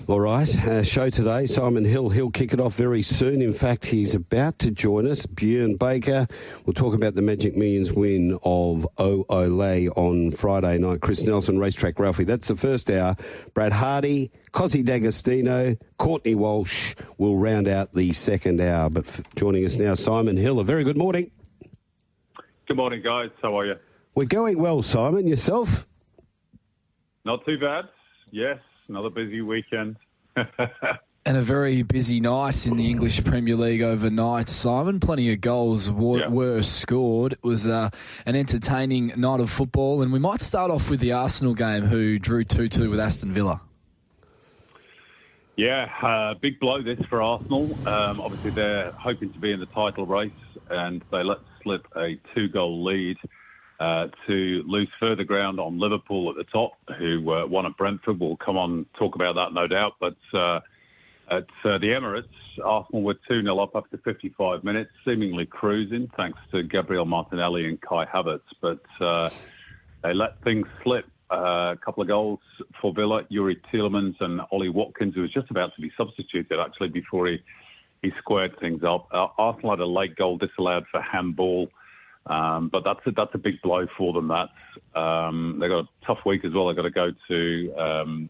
All right, show today, Simon Hill. He'll kick it off very soon. In fact, he's about to join us. Björn Baker. We'll talk about the Magic Millions win of Ole on Friday night. Chris Nelson, Racetrack Ralphy. That's the first hour. Brad Hardie, Cosi Dagostino, Courtney Walsh will round out the second hour. But joining us now, Simon Hill. A very good morning. Good morning, guys. How are you? We're going well, Simon. Yourself? Not too bad. Yes, another busy weekend. And a very busy night in the English Premier League overnight, Simon. Plenty of goals were scored. It was an entertaining night of football. And we might start off with the Arsenal game, who drew 2-2 with Aston Villa. Yeah, big blow this for Arsenal. Obviously, they're hoping to be in the title race, and they let slip a 2-goal lead to lose further ground on Liverpool at the top, who won at Brentford. We'll come on talk about that, no doubt. But at the Emirates, Arsenal were 2-0 up after 55 minutes, seemingly cruising, thanks to Gabriel Martinelli and Kai Havertz. But they let things slip. A couple of goals for Villa, Yuri Tielemans and Ollie Watkins, who was just about to be substituted, actually, before he squared things up. Arsenal had a late goal disallowed for handball. But that's a big blow for them. They've got a tough week as well. They've got to go to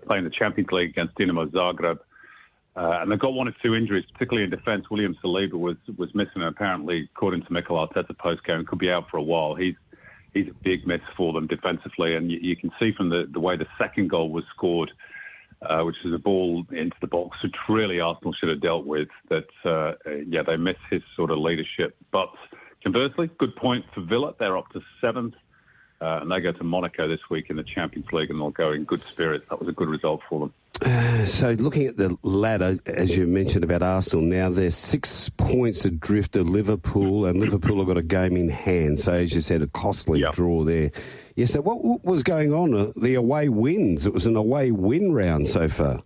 play in the Champions League against Dinamo Zagreb. And they've got one or two injuries, particularly in defence. William Saliba was missing, and apparently, according to Mikel Arteta post-game, could be out for a while. He's a big miss for them defensively, and you can see from the way the second goal was scored, which is a ball into the box, which really Arsenal should have dealt with, that, they miss his sort of leadership. But conversely, good point for Villa. They're up to 7th, and they go to Monaco this week in the Champions League, and they'll go in good spirits. That was a good result for them. So looking at the ladder, as you mentioned about Arsenal, now they're 6 points adrift of Liverpool, and Liverpool have got a game in hand. So as you said, a costly draw there. Yeah, so what was going on? The away wins. It was an away win round so far.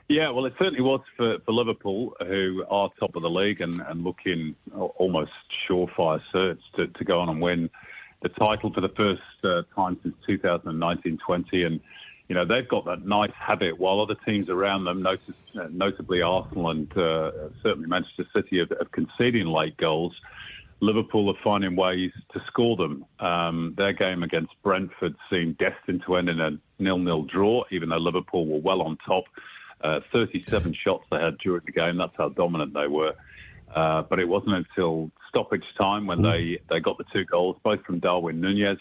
Yeah, well, it certainly was for Liverpool, who are top of the league and looking almost surefire certs to go on and win the title for the first time since 2019-20. And, you know, they've got that nice habit, while other teams around them, notably Arsenal and certainly Manchester City, of conceding late goals. Liverpool are finding ways to score them. Their game against Brentford seemed destined to end in a 0-0 draw, even though Liverpool were well on top. 37 shots they had during the game. That's how dominant they were. But it wasn't until stoppage time when they got the 2 goals, both from Darwin Núñez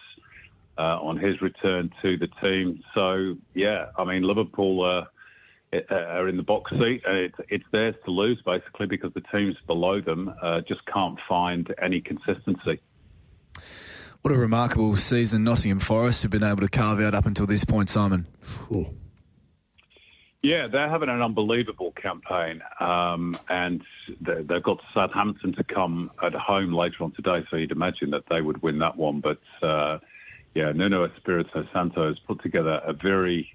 on his return to the team. So, yeah, I mean, Liverpool are in the box seat. It's theirs to lose, basically, because the teams below them just can't find any consistency. What a remarkable season Nottingham Forest have been able to carve out up until this point, Simon. Ooh. Yeah, they're having an unbelievable campaign, and they've got Southampton to come at home later on today, so you'd imagine that they would win that one. But, Nuno Espirito Santo has put together a very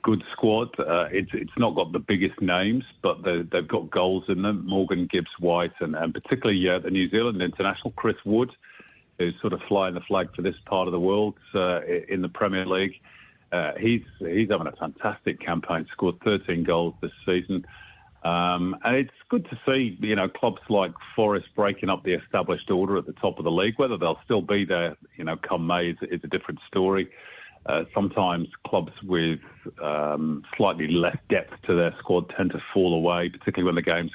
good squad. It's not got the biggest names, but they've got goals in them. Morgan Gibbs-White and particularly the New Zealand international, Chris Wood, who's sort of flying the flag for this part of the world in the Premier League. He's having a fantastic campaign, scored 13 goals this season. And it's good to see, clubs like Forest breaking up the established order at the top of the league. Whether they'll still be there, come May is a different story. Sometimes clubs with slightly less depth to their squad tend to fall away, particularly when the games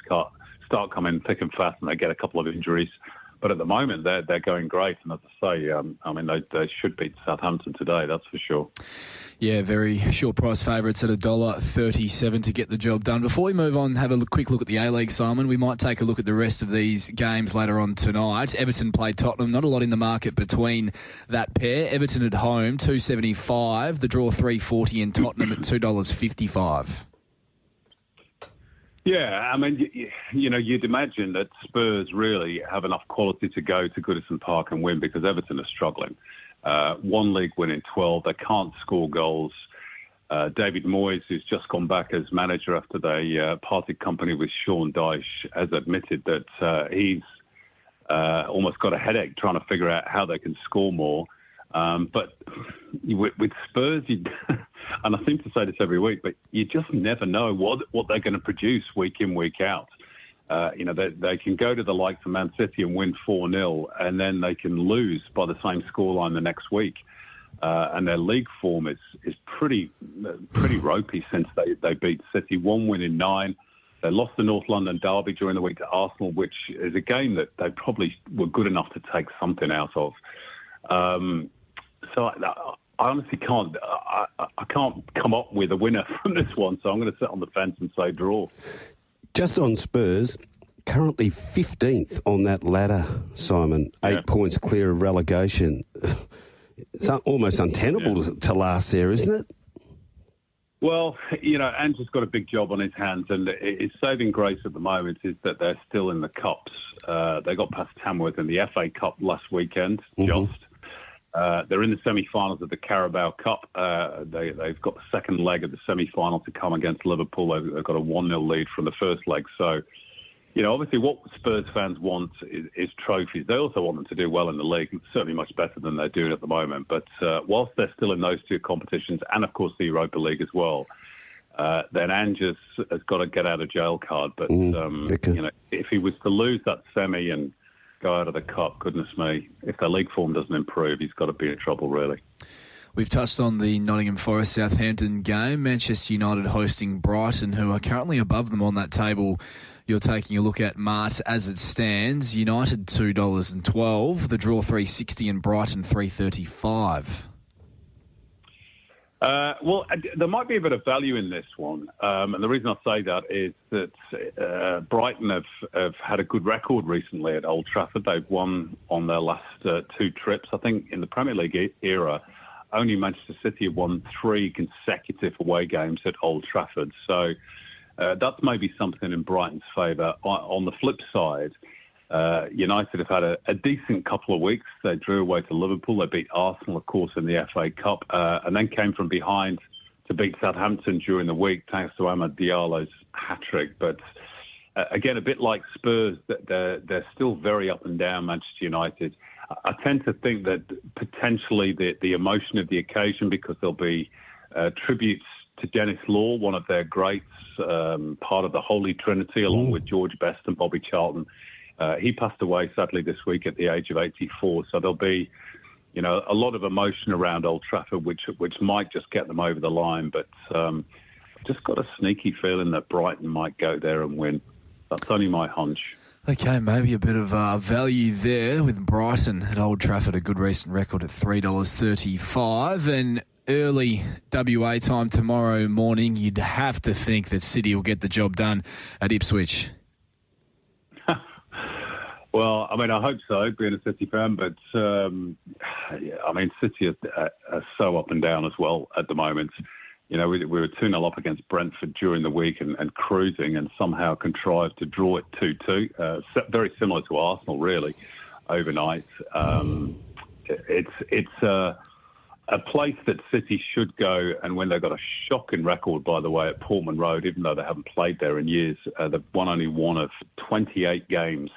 start coming thick and fast and they get a couple of injuries. But at the moment, they're going great. And as I say, they should beat Southampton today, that's for sure. Yeah, very short price favourites at $1.37 to get the job done. Before we move on, have a quick look at the A-League, Simon. We might take a look at the rest of these games later on tonight. Everton play Tottenham. Not a lot in the market between that pair. Everton at home, $2.75. The draw $3.40 and Tottenham at $2.55. Yeah, I mean, you'd imagine that Spurs really have enough quality to go to Goodison Park and win, because Everton are struggling. One league win in 12. They can't score goals. David Moyes, who's just gone back as manager after they parted company with Sean Dyche, has admitted that he's almost got a headache trying to figure out how they can score more. But with Spurs, and I seem to say this every week, but you just never know what they're going to produce week in, week out. They can go to the likes of Man City and win 4-0, and then they can lose by the same scoreline the next week. And their league form is pretty ropey since they beat City. 1 win in 9. They lost the North London derby during the week to Arsenal, which is a game that they probably were good enough to take something out of. So I honestly can't. I can't come up with a winner from this one. So I'm going to sit on the fence and say draw. Just on Spurs, currently 15th on that ladder, Simon. 8 points clear of relegation. It's almost untenable to last there, isn't it? Well, Ange has got a big job on his hands, and his saving grace at the moment is that they're still in the Cups. They got past Tamworth in the FA Cup last weekend, just. They're in the semi-finals of the Carabao Cup. They've got the second leg of the semi-final to come against Liverpool. They've got a 1-0 lead from the first leg. So, obviously what Spurs fans want is trophies. They also want them to do well in the league, certainly much better than they're doing at the moment. But whilst they're still in those two competitions, and of course the Europa League as well, then Ange has got a get-out-of-jail card. But, if he was to lose that semi and go out of the Cup, goodness me, if their league form doesn't improve, he's got to be in trouble, really. We've touched on the Nottingham Forest-Southampton game. Manchester United hosting Brighton, who are currently above them on that table. You're taking a look at Mart as it stands. United $2.12, the draw $3.60 and Brighton $3.35. Well, there might be a bit of value in this one. And the reason I say that is that Brighton have had a good record recently at Old Trafford. They've won on their last 2 trips. I think in the Premier League era, only Manchester City have won 3 consecutive away games at Old Trafford. So that's maybe something in Brighton's favour. On the flip side, United have had a decent couple of weeks. They drew away to Liverpool. They beat Arsenal, of course, in the FA Cup, and then came from behind to beat Southampton during the week, thanks to Amad Diallo's hat-trick. But again, a bit like Spurs, they're still very up and down, Manchester United. I tend to think that potentially the emotion of the occasion, because there'll be tributes to Dennis Law, one of their greats, part of the Holy Trinity, along with George Best and Bobby Charlton. He passed away, sadly, this week at the age of 84. So there'll be, a lot of emotion around Old Trafford, which might just get them over the line. But just got a sneaky feeling that Brighton might go there and win. That's only my hunch. Okay, maybe a bit of value there with Brighton at Old Trafford, a good recent record at $3.35. And early WA time tomorrow morning, you'd have to think that City will get the job done at Ipswich. Well, I hope so, being a City fan, but, City are so up and down as well at the moment. We were 2-0 up against Brentford during the week and cruising, and somehow contrived to draw it 2-2. Very similar to Arsenal, really, overnight. It's a place that City should go, and when they've got a shocking record, by the way, at Portman Road, even though they haven't played there in years, they've won only one of 28 games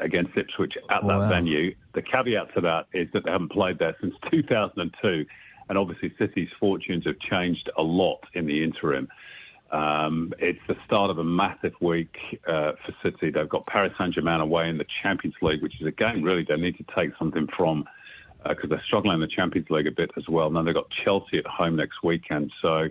against Ipswich at that venue. The caveat to that is that they haven't played there since 2002, and obviously City's fortunes have changed a lot in the interim. It's the start of a massive week for City. They've got Paris Saint-Germain away in the Champions League, which is a game really they need to take something from, because they're struggling in the Champions League a bit as well. And then they've got Chelsea at home next weekend. So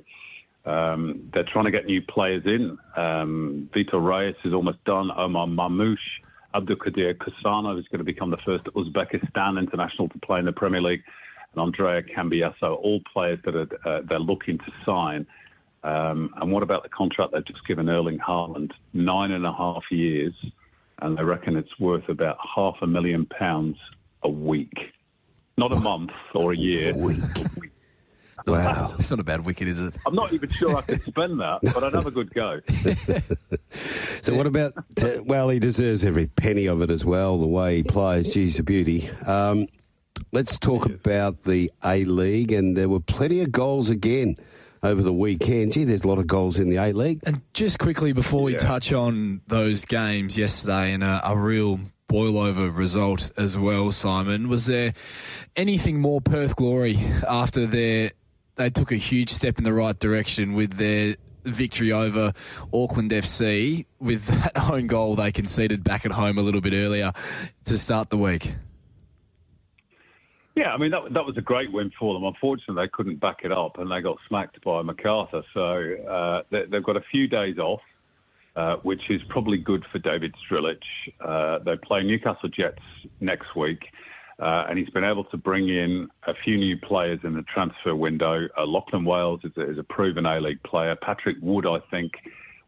they're trying to get new players in. Vitor Reyes is almost done. Omar Mamouche, Abdulkadir Kusano is going to become the first Uzbekistan international to play in the Premier League, and Andrea Cambiasso, all players that they're looking to sign. And what about the contract they've just given Erling Haaland? 9.5 years, and they reckon it's worth about £500,000 a week. Not a month or a year. A week. Wow. It's not a bad wicket, is it? I'm not even sure I could spend that, but I'd have a good go. So what about, well, he deserves every penny of it as well, the way he plays. Geez, a beauty. Let's talk about the A-League, and there were plenty of goals again over the weekend. Gee, there's a lot of goals in the A-League. And just quickly before we touch on those games yesterday and a real boil-over result as well, Simon, was there anything more Perth Glory after they they took a huge step in the right direction with their victory over Auckland FC with that own goal they conceded back at home a little bit earlier to start the week. Yeah, I mean, that was a great win for them. Unfortunately, they couldn't back it up and they got smacked by Macarthur. So they've got a few days off, which is probably good for David Strilic. They play Newcastle Jets next week, and he's been able to bring in a few new players in the transfer window. Lachlan Wales is a proven A-League player. Patrick Wood, I think,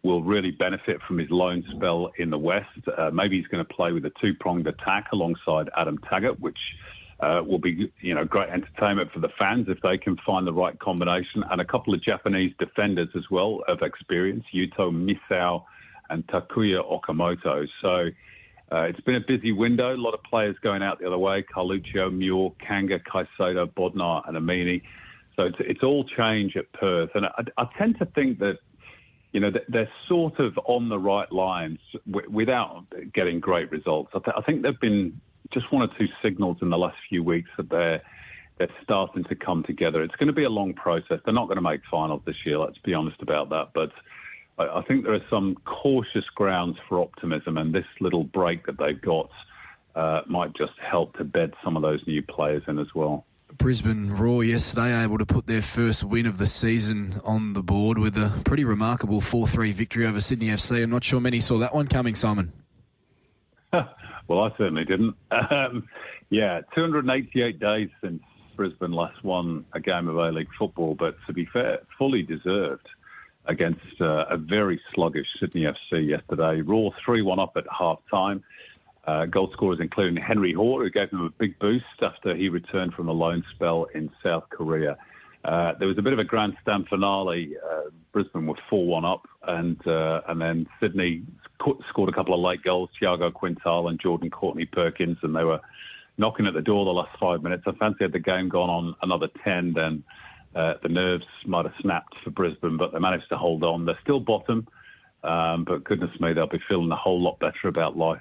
will really benefit from his loan spell in the West. Maybe he's going to play with a two-pronged attack alongside Adam Taggart, which will be, great entertainment for the fans if they can find the right combination. And a couple of Japanese defenders as well of experience, Yuto Misao and Takuya Okamoto. So it's been a busy window. A lot of players going out the other way: Carluccio, Muir, Kanga, Caicedo, Bodnar and Amini. So it's all change at Perth. And I tend to think that, they're sort of on the right lines without getting great results. I think there've been just one or two signals in the last few weeks that they're starting to come together. It's going to be a long process. They're not going to make finals this year, let's be honest about that. But I think there are some cautious grounds for optimism, and this little break that they've got might just help to bed some of those new players in as well. Brisbane Roar yesterday able to put their first win of the season on the board with a pretty remarkable 4-3 victory over Sydney FC. I'm not sure many saw that one coming, Simon. Well, I certainly didn't. 288 days since Brisbane last won a game of A-League football, but to be fair, fully deserved against a very sluggish Sydney FC yesterday. Raw 3-1 up at half-time. Goal scorers including Henry Hoare, who gave them a big boost after he returned from a loan spell in South Korea. There was a bit of a grandstand finale. Brisbane were 4-1 up, and then Sydney scored a couple of late goals, Thiago Quintal and Jordan Courtney Perkins, and they were knocking at the door the last 5 minutes. I fancy had the game gone on another 10, then the nerves might have snapped for Brisbane, but they managed to hold on. They're still bottom, but goodness me, they'll be feeling a whole lot better about life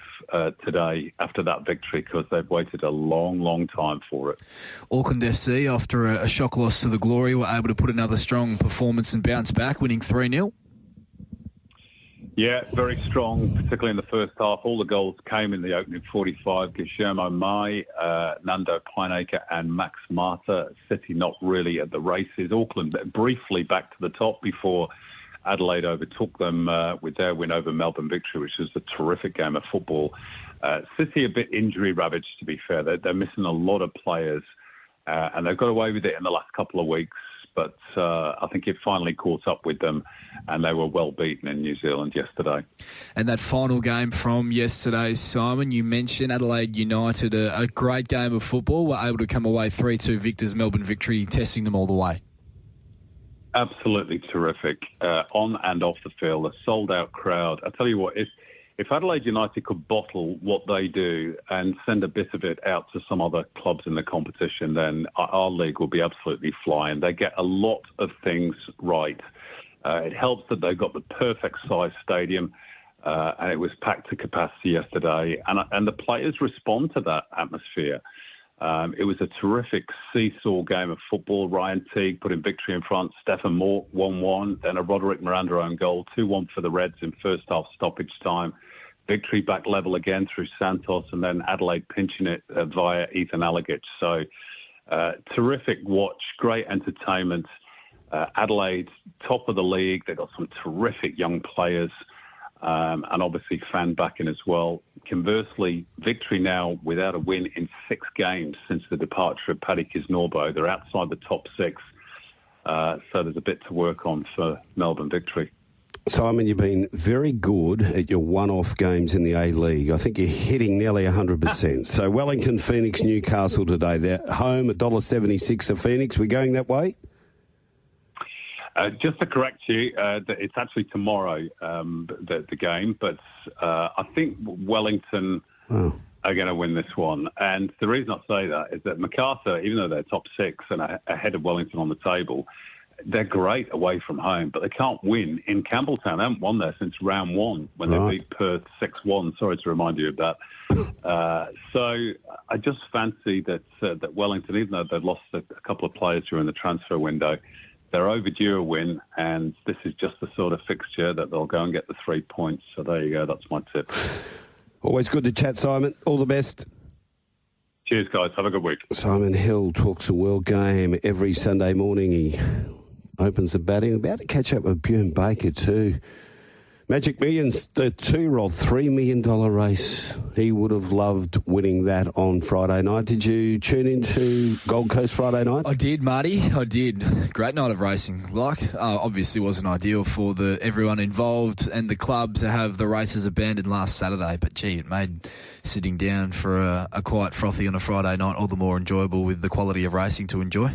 today after that victory, because they've waited a long, long time for it. Auckland FC, after a shock loss to the Glory, were able to put another strong performance and bounce back, winning 3-0. Yeah, very strong, particularly in the first half. All the goals came in the opening 45. Guillermo Mai, Nando Pineacre and Max Marta. City not really at the races. Auckland briefly back to the top before Adelaide overtook them with their win over Melbourne Victory, which was a terrific game of football. City a bit injury ravaged, to be fair. They're missing a lot of players, and they've got away with it in the last couple of weeks. But I think it finally caught up with them, and they were well beaten in New Zealand yesterday. And that final game from yesterday, Simon, you mentioned Adelaide United, a great game of football, were able to come away 3-2 victors, Melbourne Victory, testing them all the way. Absolutely terrific. On and off the field, a sold-out crowd. I tell you what, if Adelaide United could bottle what they do and send a bit of it out to some other clubs in the competition, then our league will be absolutely flying. They get a lot of things right. It helps that they've got the perfect size stadium, and it was packed to capacity yesterday. And the players respond to that atmosphere. It was a terrific seesaw game of football. Ryan Teague put in victory in front. Stephen Moore 1-1. Then a Roderick Miranda own goal, 2-1 for the Reds in first half stoppage time. Victory back level again through Santos, and then Adelaide pinching it via Ethan Allegich. So terrific watch, great entertainment. Adelaide top of the league. They've got some terrific young players. And obviously fan backing as well. Conversely, Victory now without a win in 6 games since the departure of Paddy Kisnorbo. They're outside the top 6, so there's a bit to work on for Melbourne Victory. Simon, you've been very good at your one-off games in the A-League. I think you're hitting nearly 100%. So Wellington, Phoenix, Newcastle today. They're home, $1.76 a Phoenix. We're going that way? Just to correct you, it's actually tomorrow, the game, but I think Wellington are going to win this one. And the reason I say that is that Macarthur, even though they're top 6 and ahead of Wellington on the table, they're great away from home, but they can't win in Campbelltown. They haven't won there since round one when they beat Perth 6-1. Sorry to remind you of that. So I just fancy that Wellington, even though they've lost a couple of players during the transfer window, they're overdue a win, and this is just the sort of fixture that they'll go and get the 3 points. So there you go. That's my tip. Always good to chat, Simon. All the best. Cheers, guys. Have a good week. Simon Hill talks a world game every Sunday morning. He opens the batting. About to catch up with Bjorn Baker too. Magic Millions, the 2-year-old $3 million race. He would have loved winning that on Friday night. Did you tune into Gold Coast Friday night? I did, Marty. I did. Great night of racing. Obviously wasn't ideal for everyone involved and the club to have the races abandoned last Saturday, but gee, it made sitting down for a quiet frothy on a Friday night all the more enjoyable with the quality of racing to enjoy.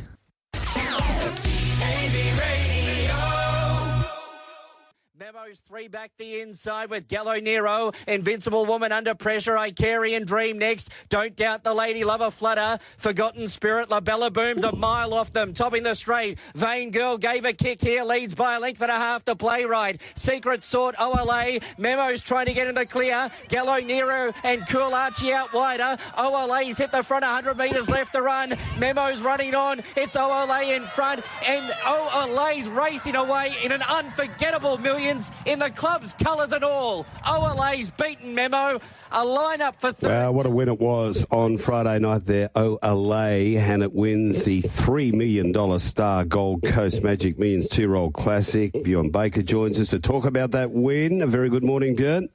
Memo's 3 back the inside with Gallo Nero. Invincible Woman under pressure. Icarian Dream next. Don't Doubt the Lady Lover Flutter. Forgotten Spirit. La Bella Boom's a mile off them. Topping the straight. Vain Girl gave a kick here. Leads by a length and a half to play right. Secret Sword OLA. Memo's trying to get in the clear. Gallo Nero and Cool Archie out wider. OLA's hit the front. 100 metres left to run. Memo's running on. It's OLA in front. And OLA's racing away in an unforgettable millions. In the club's colours and all. OLA's beaten Memo. A lineup for Wow, what a win it was on Friday night there. OLA, and it wins the $3 million Star Gold Coast Magic Millions 2-year-old Classic. Bjorn Baker joins us to talk about that win. A very good morning, Bjorn.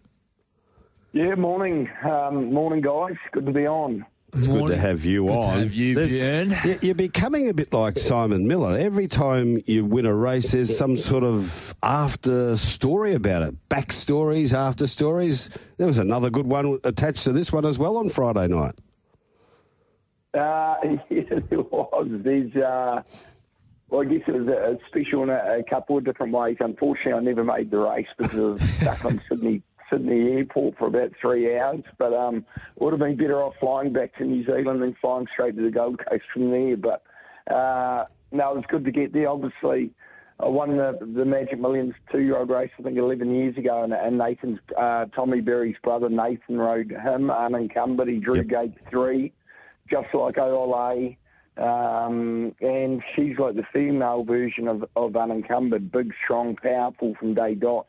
Yeah, morning. Morning, guys. Good to be on. It's good to have you on. Good to have you, Bjorn. You're becoming a bit like Simon Miller. Every time you win a race, there's some sort of after story about it. Backstories, after stories. There was another good one attached to this one as well on Friday night. Yeah, there was. Well, I guess it was special in a couple of different ways. Unfortunately, I never made the race because I was stuck on Sydney Airport for about 3 hours, but would have been better off flying back to New Zealand than flying straight to the Gold Coast from there. But no, it was good to get there. Obviously, I won the Magic Millions 2-year-old race, I think 11 years ago, and Nathan's Tommy Berry's brother Nathan rode him unencumbered. He drew gate 3, just like OLA. And she's like the female version of unencumbered, big, strong, powerful from day dot.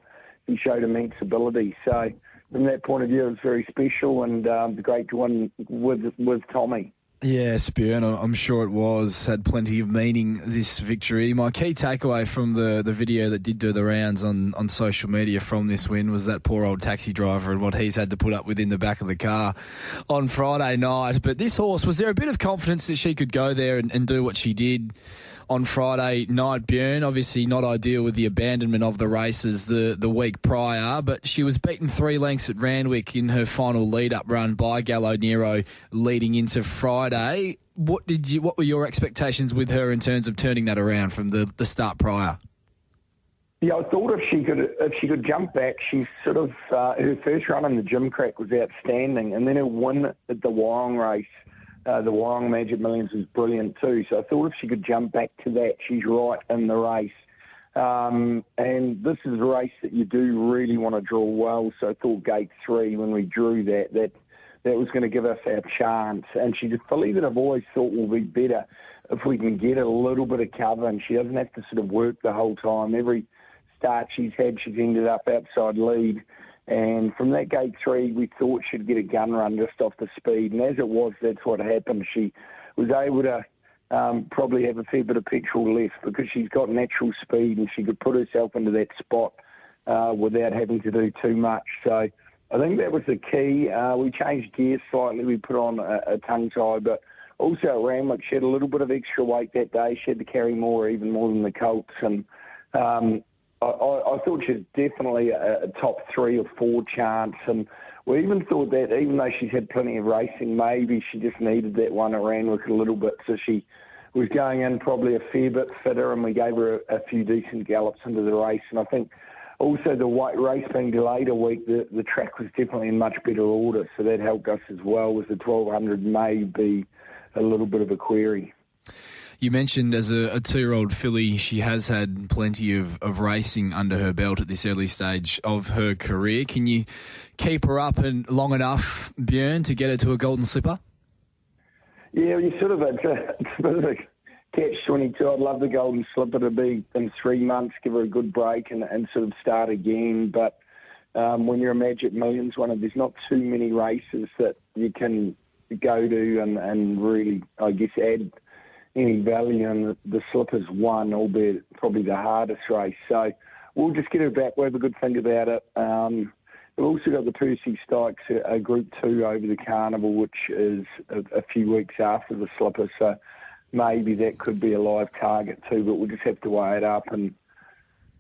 He showed immense ability. So from that point of view, it was very special and great to win with Tommy. Yes, Bjorn, I'm sure it was. Had plenty of meaning, this victory. My key takeaway from the video that did do the rounds on social media from this win was that poor old taxi driver and what he's had to put up with in the back of the car on Friday night. But this horse, was there a bit of confidence that she could go there and do what she did on Friday night, Bjorn? Obviously not ideal with the abandonment of the races the week prior, but she was beaten 3 lengths at Randwick in her final lead-up run by Gallo Nero leading into Friday. What were your expectations with her in terms of turning that around from the start prior? Yeah, I thought if she could jump back, she sort of her first run in the gym crack was outstanding, and then her win at the Wyong race. The Wyong Magic Millions was brilliant too. So I thought if she could jump back to that, she's right in the race. And this is a race that you do really want to draw well. So I thought gate 3, when we drew that was going to give us our chance. And she's a filly that I've always thought will be better if we can get a little bit of cover and she doesn't have to sort of work the whole time. Every start she's had, she's ended up outside lead. And from that gate 3, we thought she'd get a gun run just off the speed. And as it was, that's what happened. She was able to probably have a fair bit of petrol left because she's got natural speed and she could put herself into that spot without having to do too much. So I think that was the key. We changed gears slightly. We put on a tongue tie, but also at Randwick, she had a little bit of extra weight that day. She had to carry even more than the colts. And I thought she was definitely a top 3 or 4 chance. And we even thought that even though she's had plenty of racing, maybe she just needed that one at Randwick a little bit. So she was going in probably a fair bit fitter, and we gave her a few decent gallops into the race. And I think also the race being delayed a week, the track was definitely in much better order. So that helped us as well, as the 1200 may be a little bit of a query. You mentioned as a 2-year-old filly, she has had plenty of racing under her belt at this early stage of her career. Can you keep her up and long enough, Björn, to get her to a golden slipper? Yeah, it's a bit of a catch-22. I'd love the golden slipper to be in 3 months, give her a good break and sort of start again. But when you're a Magic Millions winner, there's not too many races that you can go to and really, I guess, add any value. And the slipper's one, albeit probably the hardest race. So we'll just get her back. We'll have a good think about it. We've also got the Percy Stykes, a Group 2 over the Carnival, which is a few weeks after the slipper. So maybe that could be a live target too, but we'll just have to weigh it up. And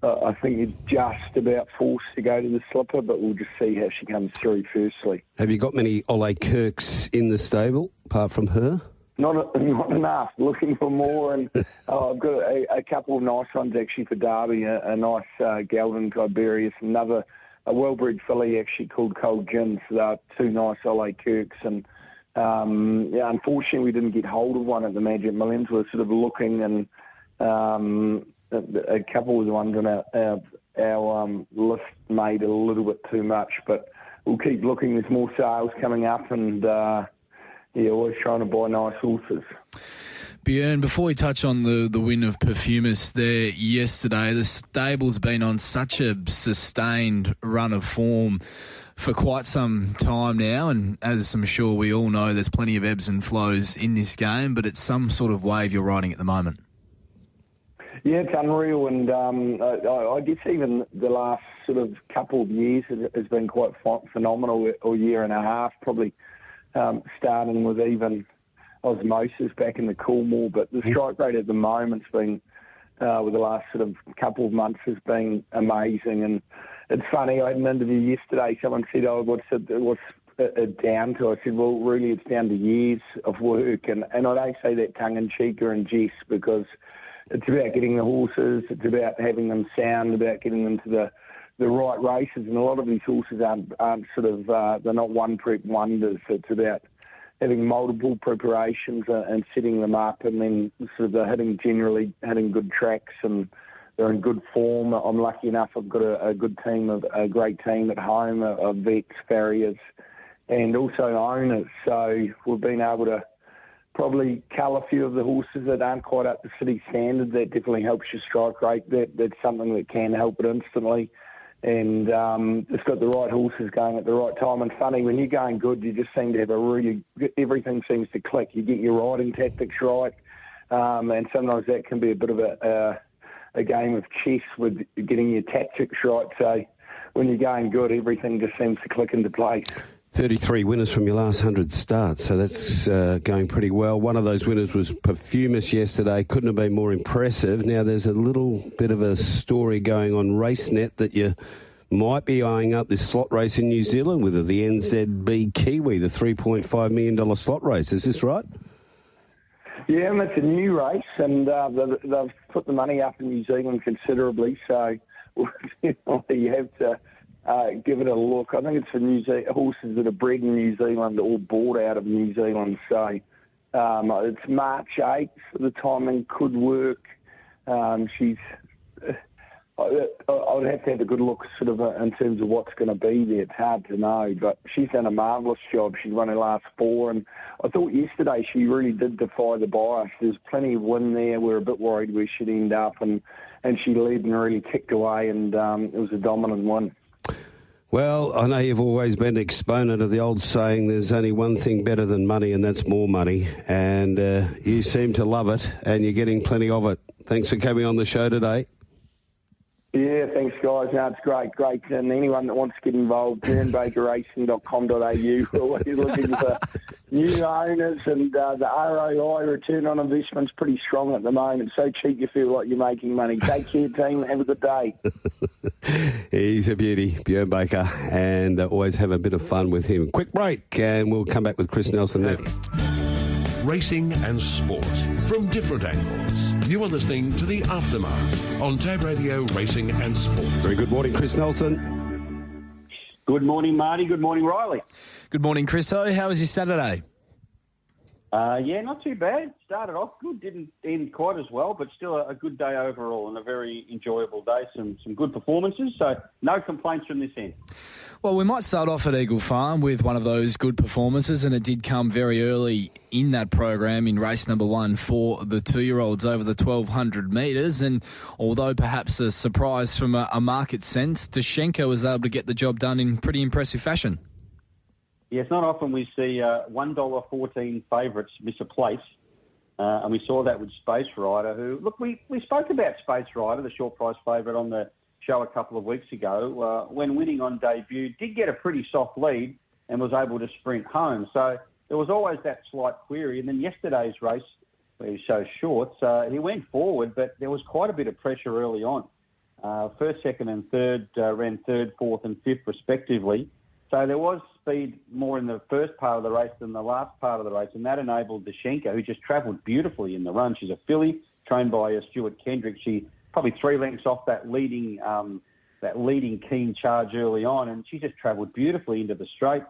I think you're just about forced to go to the slipper, but we'll just see how she comes through firstly. Have you got many Ole Kirks in the stable, apart from her? Not enough. Looking for more, and I've got a couple of nice ones actually for Derby. A nice Galvin Tiberius, a well-bred filly actually called Cold Gin. So they're two nice Ole Kirks, and unfortunately we didn't get hold of one at the Magic Millions. We're sort of looking, and a couple of the ones on our list made a little bit too much, but we'll keep looking. There's more sales coming up, and always trying to buy nice horses. Björn, before we touch on the win of Perfumus there yesterday, the stable's been on such a sustained run of form for quite some time now, and as I'm sure we all know, there's plenty of ebbs and flows in this game, but it's some sort of wave you're riding at the moment. Yeah, it's unreal, and I guess even the last sort of couple of years has been quite phenomenal, or year and a half, probably starting with even osmosis back in the Coolmore, but the strike rate at the moment's been, with the last sort of couple of months, has been amazing. And it's funny, I had an interview yesterday, someone said, what's it down to? I said, well, really it's down to years of work, and I don't say that tongue-in-cheek or in jest, because it's about getting the horses, it's about having them sound, about getting them to the right races, and a lot of these horses aren't sort of, they're not one-prep wonders. It's about having multiple preparations and setting them up, and then sort of they're hitting good tracks, and they're in good form. I'm lucky enough, I've got a great team at home of vets, farriers, and also owners. So we've been able to probably cull a few of the horses that aren't quite up to city standard. That definitely helps your strike rate. That's something that can help it instantly. And it's got the right horses going at the right time. And funny, when you're going good, you just seem to have everything seems to click. You get your riding tactics right, and sometimes that can be a bit of a game of chess with getting your tactics right. So when you're going good, everything just seems to click into place. 33 winners from your last 100 starts, so that's going pretty well. One of those winners was Perfumus yesterday. Couldn't have been more impressive. Now, there's a little bit of a story going on RaceNet that you might be eyeing up this slot race in New Zealand with the NZB Kiwi, the $3.5 million slot race. Is this right? Yeah, and it's a new race, and they've put the money up in New Zealand considerably, so you have to give it a look. I think it's for horses that are bred in New Zealand or bought out of New Zealand. So it's March 8th. The timing could work. I would have to have a good look sort of in terms of what's going to be there. It's hard to know, but she's done a marvellous job. She's won her last 4, and I thought yesterday she really did defy the bias. There's plenty of win there. We were a bit worried where she'd end up, and she led and really kicked away, and it was a dominant win. Well, I know you've always been an exponent of the old saying, there's only one thing better than money, and that's more money. And you seem to love it, and you're getting plenty of it. Thanks for coming on the show today. Yeah, thanks, guys. No, it's great. And anyone that wants to get involved, bjornbakerracing.com.au. We're always looking for new owners, and the ROI, return on investment, is pretty strong at the moment. So cheap you feel like you're making money. Take care, team. Have a good day. He's a beauty, Björn Baker, and always have a bit of fun with him. Quick break, and we'll come back with Chris Nelson next. Racing and sport from different angles. You are listening to The Aftermath on Tab Radio Racing and Sport. Very good morning, Chris Nelson. Good morning, Marty. Good morning, Riley. Good morning, Chris. How was your Saturday? Yeah, not too bad. Started off good, didn't end quite as well, but still a good day overall and a very enjoyable day. Some good performances, so no complaints from this end. Well, we might start off at Eagle Farm with one of those good performances, and it did come very early in that program in race number 1 for the 2-year-olds over the 1,200 metres. And although perhaps a surprise from a market sense, Dashenko was able to get the job done in pretty impressive fashion. Yeah, it's not often we see $1.14 favourites miss a place. And we saw that with Space Rider, who, look, we spoke about Space Rider, the short price favourite, on the show a couple of weeks ago. When winning on debut, did get a pretty soft lead and was able to sprint home. So there was always that slight query. And then yesterday's race, where he was so short, he went forward, but there was quite a bit of pressure early on. First, second and third ran third, fourth and fifth respectively. So there was speed more in the first part of the race than the last part of the race, and that enabled Dashenko, who just travelled beautifully in the run. She's a filly trained by Stuart Kendrick. She probably 3 lengths off that leading keen charge early on, and she just travelled beautifully into the straight.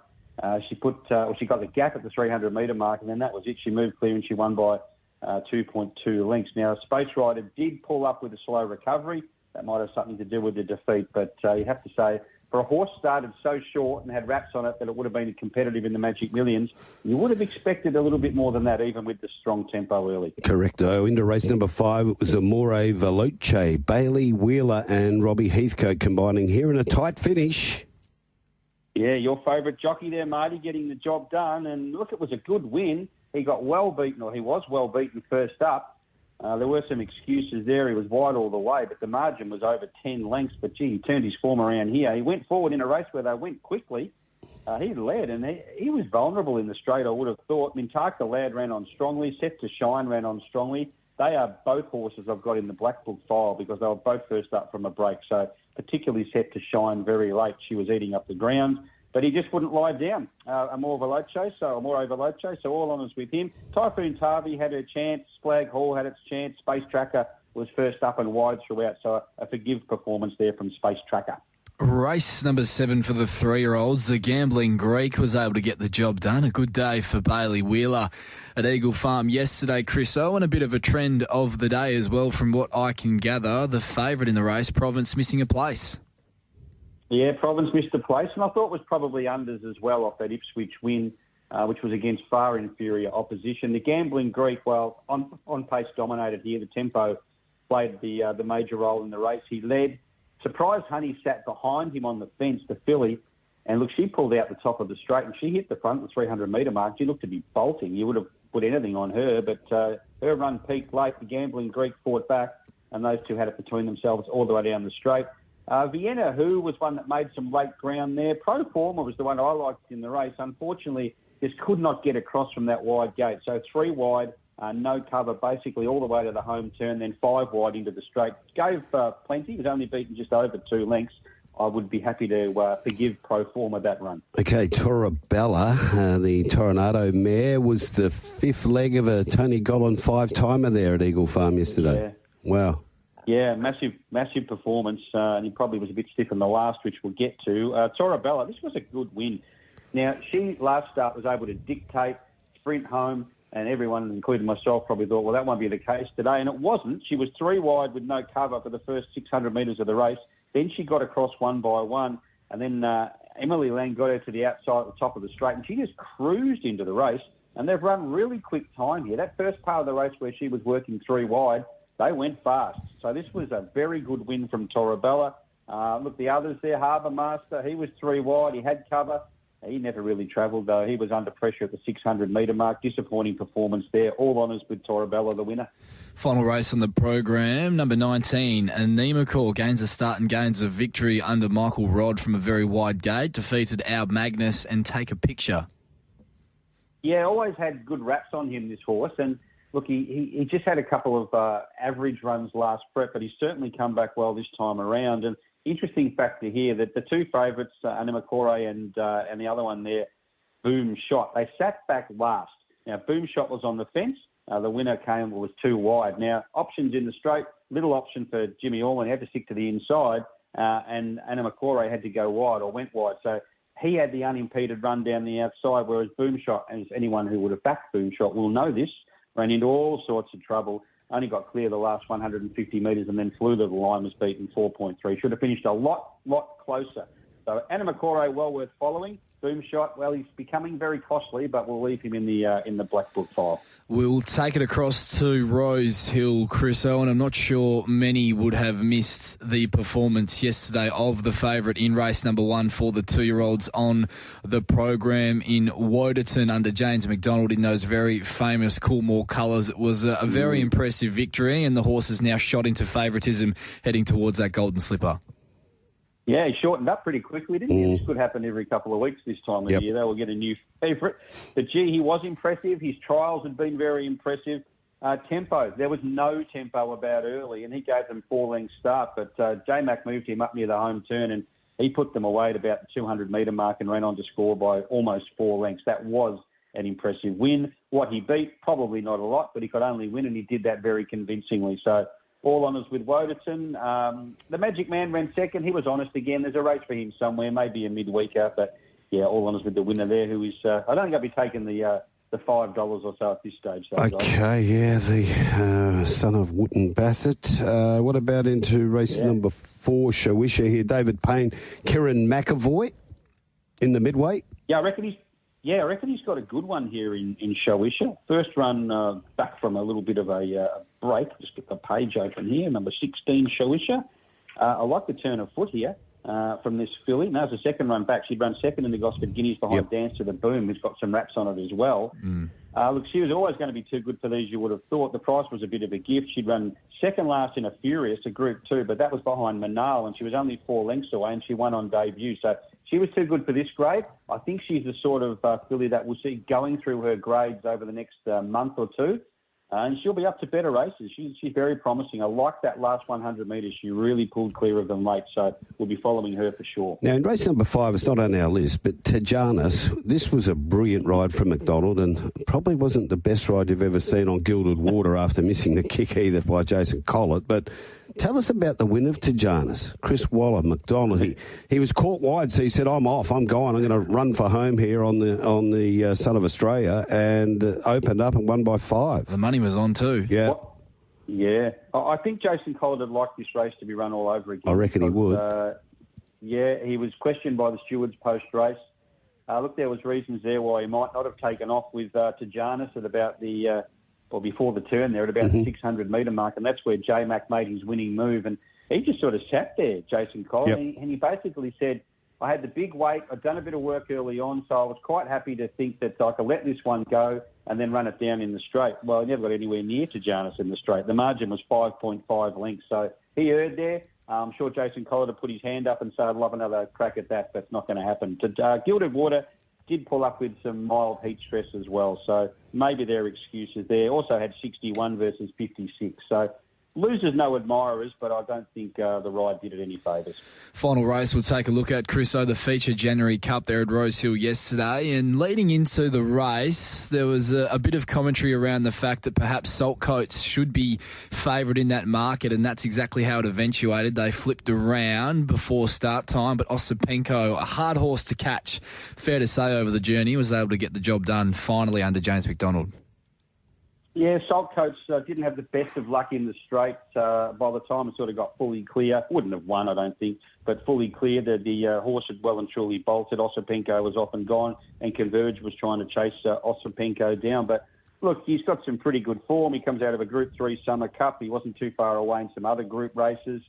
She got the gap at the 300-metre mark, and then that was it. She moved clear and she won by 2.2 lengths. Now, Space Rider did pull up with a slow recovery. That might have something to do with the defeat, but you have to say, for a horse started so short and had wraps on it that it would have been competitive in the Magic Millions, you would have expected a little bit more than that, even with the strong tempo early. Correcto. Into race number 5, it was Amore Veloce, Bailey Wheeler and Robbie Heathcote combining here in a tight finish. Yeah, your favourite jockey there, Marty, getting the job done. And look, it was a good win. He got well beaten, or he was well beaten first up. There were some excuses there. He was wide all the way, but the margin was over 10 lengths. But, gee, he turned his form around here. He went forward in a race where they went quickly. He led, and he was vulnerable in the straight, I would have thought. Mintaka Lad ran on strongly. Set to Shine ran on strongly. They are both horses I've got in the Black Book file because they were both first up from a break. So particularly Set to Shine very late. She was eating up the ground. But he just wouldn't lie down. Amore Veloce, so all honours with him. Typhoon Tavi had her chance. Splag Hall had its chance. Space Tracker was first up and wide throughout, so a forgive performance there from Space Tracker. Race number 7 for the 3-year-olds. The Gambling Greek was able to get the job done. A good day for Bailey Wheeler at Eagle Farm yesterday, Chris O, and a bit of a trend of the day as well from what I can gather. The favourite in the race, Province, missing a place. Yeah, Province missed a place, and I thought it was probably unders as well off that Ipswich win, which was against far inferior opposition. The Gambling Greek, well, on pace dominated here. The tempo played the major role in the race. He led. Surprise Honey sat behind him on the fence, the filly, and look, she pulled out the top of the straight and she hit the front, the 300-metre mark. She looked to be bolting. You would have put anything on her, but her run peaked late. The Gambling Greek fought back, and those two had it between themselves all the way down the straight. Vienna, who was one that made some late ground there. Pro Forma was the one I liked in the race. Unfortunately, just could not get across from that wide gate. So 3 wide, no cover, basically all the way to the home turn, then 5 wide into the straight. Gave plenty. He was only beaten just over 2 lengths. I would be happy to forgive Pro Forma that run. Okay, Torabella, the Toronado mare, was the 5th leg of a Tony Gollan 5-timer there at Eagle Farm yesterday. Yeah. Wow. Yeah, massive performance, and he probably was a bit stiff in the last, which we'll get to. Torabella, this was a good win. Now, she last start was able to dictate, sprint home, and everyone, including myself, probably thought, well, that won't be the case today, and it wasn't. She was 3 wide with no cover for the first 600 metres of the race. Then she got across one by one, and then Emily Lang got her to the outside at the top of the straight, and she just cruised into the race, and they've run really quick time here. That first part of the race where she was working 3 wide, they went fast. So this was a very good win from Torabella. Look, the others there, Harbour Master, he was 3 wide. He had cover. He never really travelled, though. He was under pressure at the 600-metre mark. Disappointing performance there. All honours with Torabella, the winner. Final race on the program, number 19, Anemacor gains a start and gains a victory under Michael Rodd from a very wide gate. Defeated Our Magnus and Take a Picture. Yeah, always had good raps on him, this horse, and look, he just had a couple of average runs last prep, but he's certainly come back well this time around. And interesting factor here that the 2 favourites, Anemacor and the other one there, Boom Shot, they sat back last. Now, Boom Shot was on the fence. The winner was 2 wide. Now, options in the straight, little option for Jimmy Orman. He had to stick to the inside, and Anemacor had to go wide or went wide. So he had the unimpeded run down the outside, whereas Boomshot, as anyone who would have backed Boomshot will know this, ran into all sorts of trouble. Only got clear the last 150 metres and then flew to the line, was beaten 4.3. Should have finished a lot closer. So Anna McCorray, well worth following. Boomshot, well, he's becoming very costly, but we'll leave him in the black book file. We'll take it across to Rose Hill, Chris Owen. I'm not sure many would have missed the performance yesterday of the favourite in race number 1 for the 2-year-olds on the program in Woderton under James McDonald in those very famous Coolmore colours. It was a very impressive victory, and the horse is now shot into favouritism heading towards that Golden Slipper. Yeah, he shortened up pretty quickly, didn't he? This could happen every couple of weeks this time of year. They will get a new favourite. But, gee, he was impressive. His trials had been very impressive. Tempo. There was no tempo about early, and he gave them 4-length start. But J-Mac moved him up near the home turn, and he put them away at about the 200-metre mark and ran on to score by almost 4 lengths. That was an impressive win. What he beat, probably not a lot, but he could only win, and he did that very convincingly. So, all honours with Woderton. The Magic Man ran second. He was honest again. There's a race for him somewhere, maybe a midweeker. But, yeah, all honours with the winner there, who is... I don't think I'll be taking the $5 or so at this stage. Okay, yeah, the son of Wooten Bassett. What about into race number 4, Shawisha here? David Payne, Kieran McAvoy in the midweight? Yeah, I reckon he's got a good one here in Shawisha. First run back from a little bit of a break. Just get the page open here. Number 16, Shawisha. I like the turn of foot here from this filly. Now, it's a second run back. She'd run second in the Gosford Guineas behind Dance to the Boom, who's got some wraps on it as well. Look, she was always going to be too good for these, you would have thought. The price was a bit of a gift. She'd run second last in a Furious, a Group 2, but that was behind Manal, and she was only 4 lengths away, and she won on debut. So she was too good for this grade. I think she's the sort of filly that we'll see going through her grades over the next month or two. And she'll be up to better races. She's very promising. I like that last 100 metres. She really pulled clear of them late, so we'll be following her for sure. Now, in race number 5, it's not on our list, but Tejanis, this was a brilliant ride from McDonald and probably wasn't the best ride you've ever seen on Gilded Water after missing the kick either by Jason Collett. But tell us about the win of Tejanis. Chris Waller, McDonald, he was caught wide, so he said, I'm off, I'm going, I'm going to run for home here on the Son of Australia, and opened up and won by 5. The money was on too. Yeah. Yeah. I think Jason Collett would like this race to be run all over again. I reckon he would. He was questioned by the stewards post-race. Look, there was reasons there why he might not have taken off with Tejanis at about before the turn there at about the 600-metre mark, and that's where J-Mac made his winning move. And he just sort of sat there, Jason Collett, and he basically said, I had the big weight, I'd done a bit of work early on, so I was quite happy to think that I could let this one go and then run it down in the straight. Well, he never got anywhere near Tejanis in the straight. The margin was 5.5 lengths, so he erred there. I'm sure Jason Collett would put his hand up and say, I'd love another crack at that. That's not going to happen. Gilded Water did pull up with some mild heat stress as well, so maybe there are excuses there. Also had 61 versus 56, so losers no admirers, but I don't think the ride did it any favours. Final race we'll take a look at, Chriso, the feature January Cup there at Rose Hill yesterday. And leading into the race, there was a bit of commentary around the fact that perhaps Saltcoats should be favoured in that market, and that's exactly how it eventuated. They flipped around before start time, but Osipenko, a hard horse to catch, fair to say, over the journey, was able to get the job done finally under James McDonald. Yeah, Saltcoats didn't have the best of luck in the straight. By the time it sort of got fully clear, wouldn't have won, I don't think, but fully clear, the horse had well and truly bolted. Osipenko was off and gone, and Converge was trying to chase Osipenko down. But look, he's got some pretty good form. He comes out of a Group 3 Summer Cup. He wasn't too far away in some other group races.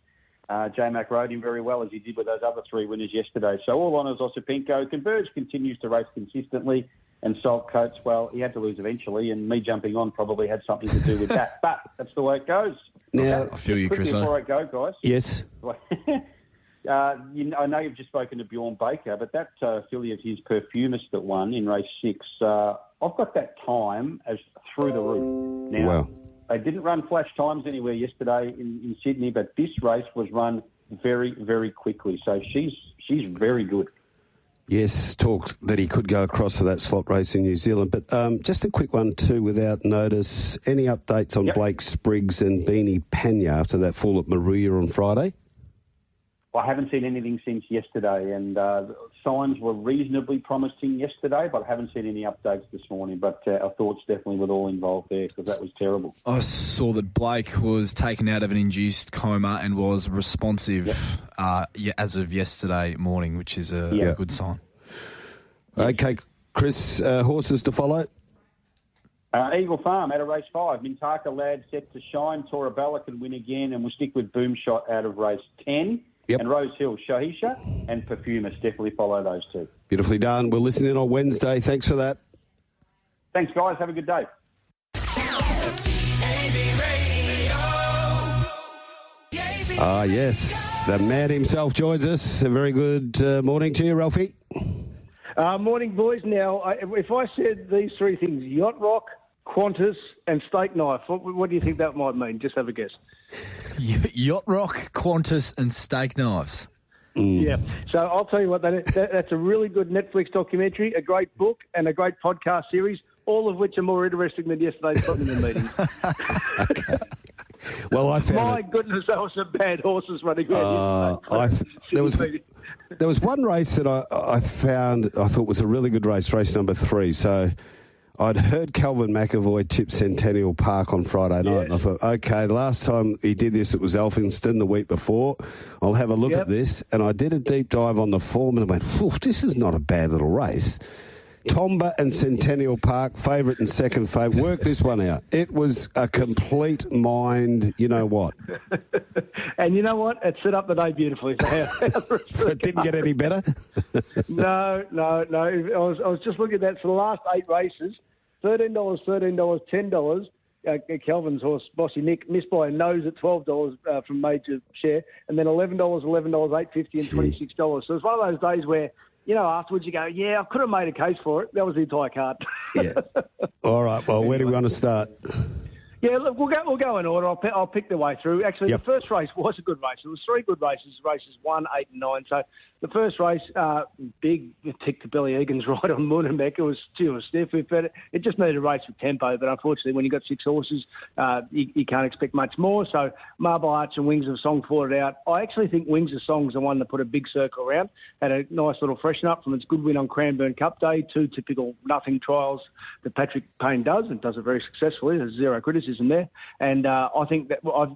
J-Mac rode him very well, as he did with those other 3 winners yesterday. So all honours Osipenko. Converge continues to race consistently. And Saltcoats, well, he had to lose eventually, and me jumping on probably had something to do with that. But that's the way it goes. Now, I feel you, Chris. Before I go, guys. Yes. I know you've just spoken to Bjorn Baker, but that filly of his, Perfumist, that won in race 6, I've got that time as through the roof. Now, wow. They didn't run flash times anywhere yesterday in Sydney, but this race was run very, very quickly. So she's very good. Yes, talk that he could go across to that slot race in New Zealand. But just a quick one too, without notice. Any updates on Blake Spriggs and Beanie Pena after that fall at Maruya on Friday? I haven't seen anything since yesterday, and signs were reasonably promising yesterday, but I haven't seen any updates this morning. But our thoughts definitely with all involved there, because that was terrible. I saw that Blake was taken out of an induced coma and was responsive as of yesterday morning, which is a good sign. Okay, Chris, horses to follow? Eagle Farm out of race 5. Mintaka Lad set to shine. Torabella can win again, and we'll stick with Boomshot out of race 10. Yep. And Rose Hill, Shahisha and Perfumist definitely follow those two. Beautifully done. We'll listen in on Wednesday. Thanks for that. Thanks, guys. Have a good day. Yes, the man himself joins us. A very good morning to you, Ralphy. Morning, boys. Now, if I said these three things, Yacht Rock, Qantas and Steak Knife, what do you think that might mean? Just have a guess. Yacht Rock, Qantas and Steak Knives. Yeah. So I'll tell you what, that's a really good Netflix documentary, a great book and a great podcast series, all of which are more interesting than yesterday's Tottenham meeting. Okay. Well, I found My goodness, that was some bad horses running around yesterday. There was one race that I thought was a really good race number 3. So I'd heard Calvin McAvoy tip Centennial Park on Friday night, and I thought, okay, the last time he did this, it was Elphinston the week before. I'll have a look at this. And I did a deep dive on the form, and I went, this is not a bad little race. Tomba and Centennial Park, favourite and second favourite. Work this one out. It was a complete mind, you know what. And you know what? It set up the day beautifully. So it didn't get any better? No. I was just looking at that. For the last 8 races, $13, $10. Kelvin's horse, Bossy Nick, missed by a nose at $12 from major share, and then $11, $8.50 and $26. So it's one of those days where, afterwards you go, I could have made a case for it. That was the entire card. Yeah. All right. Well, where do we want to start? Yeah, look, we'll go in order. I'll pick the way through. Actually, The first race was a good race. It was 3 good races, races 1, 8 and 9. So the first race, big tick to Billy Egan's ride on Moonamek. It was stiff. It just needed a race with tempo, but unfortunately when you've got 6 horses, you can't expect much more. So Marble Arch and Wings of Song fought it out. I actually think Wings of Song's the one that put a big circle around. Had a nice little freshen up from its good win on Cranbourne Cup Day. 2 typical nothing trials that Patrick Payne does, and does it very successfully. There's zero criticism there. And I think that I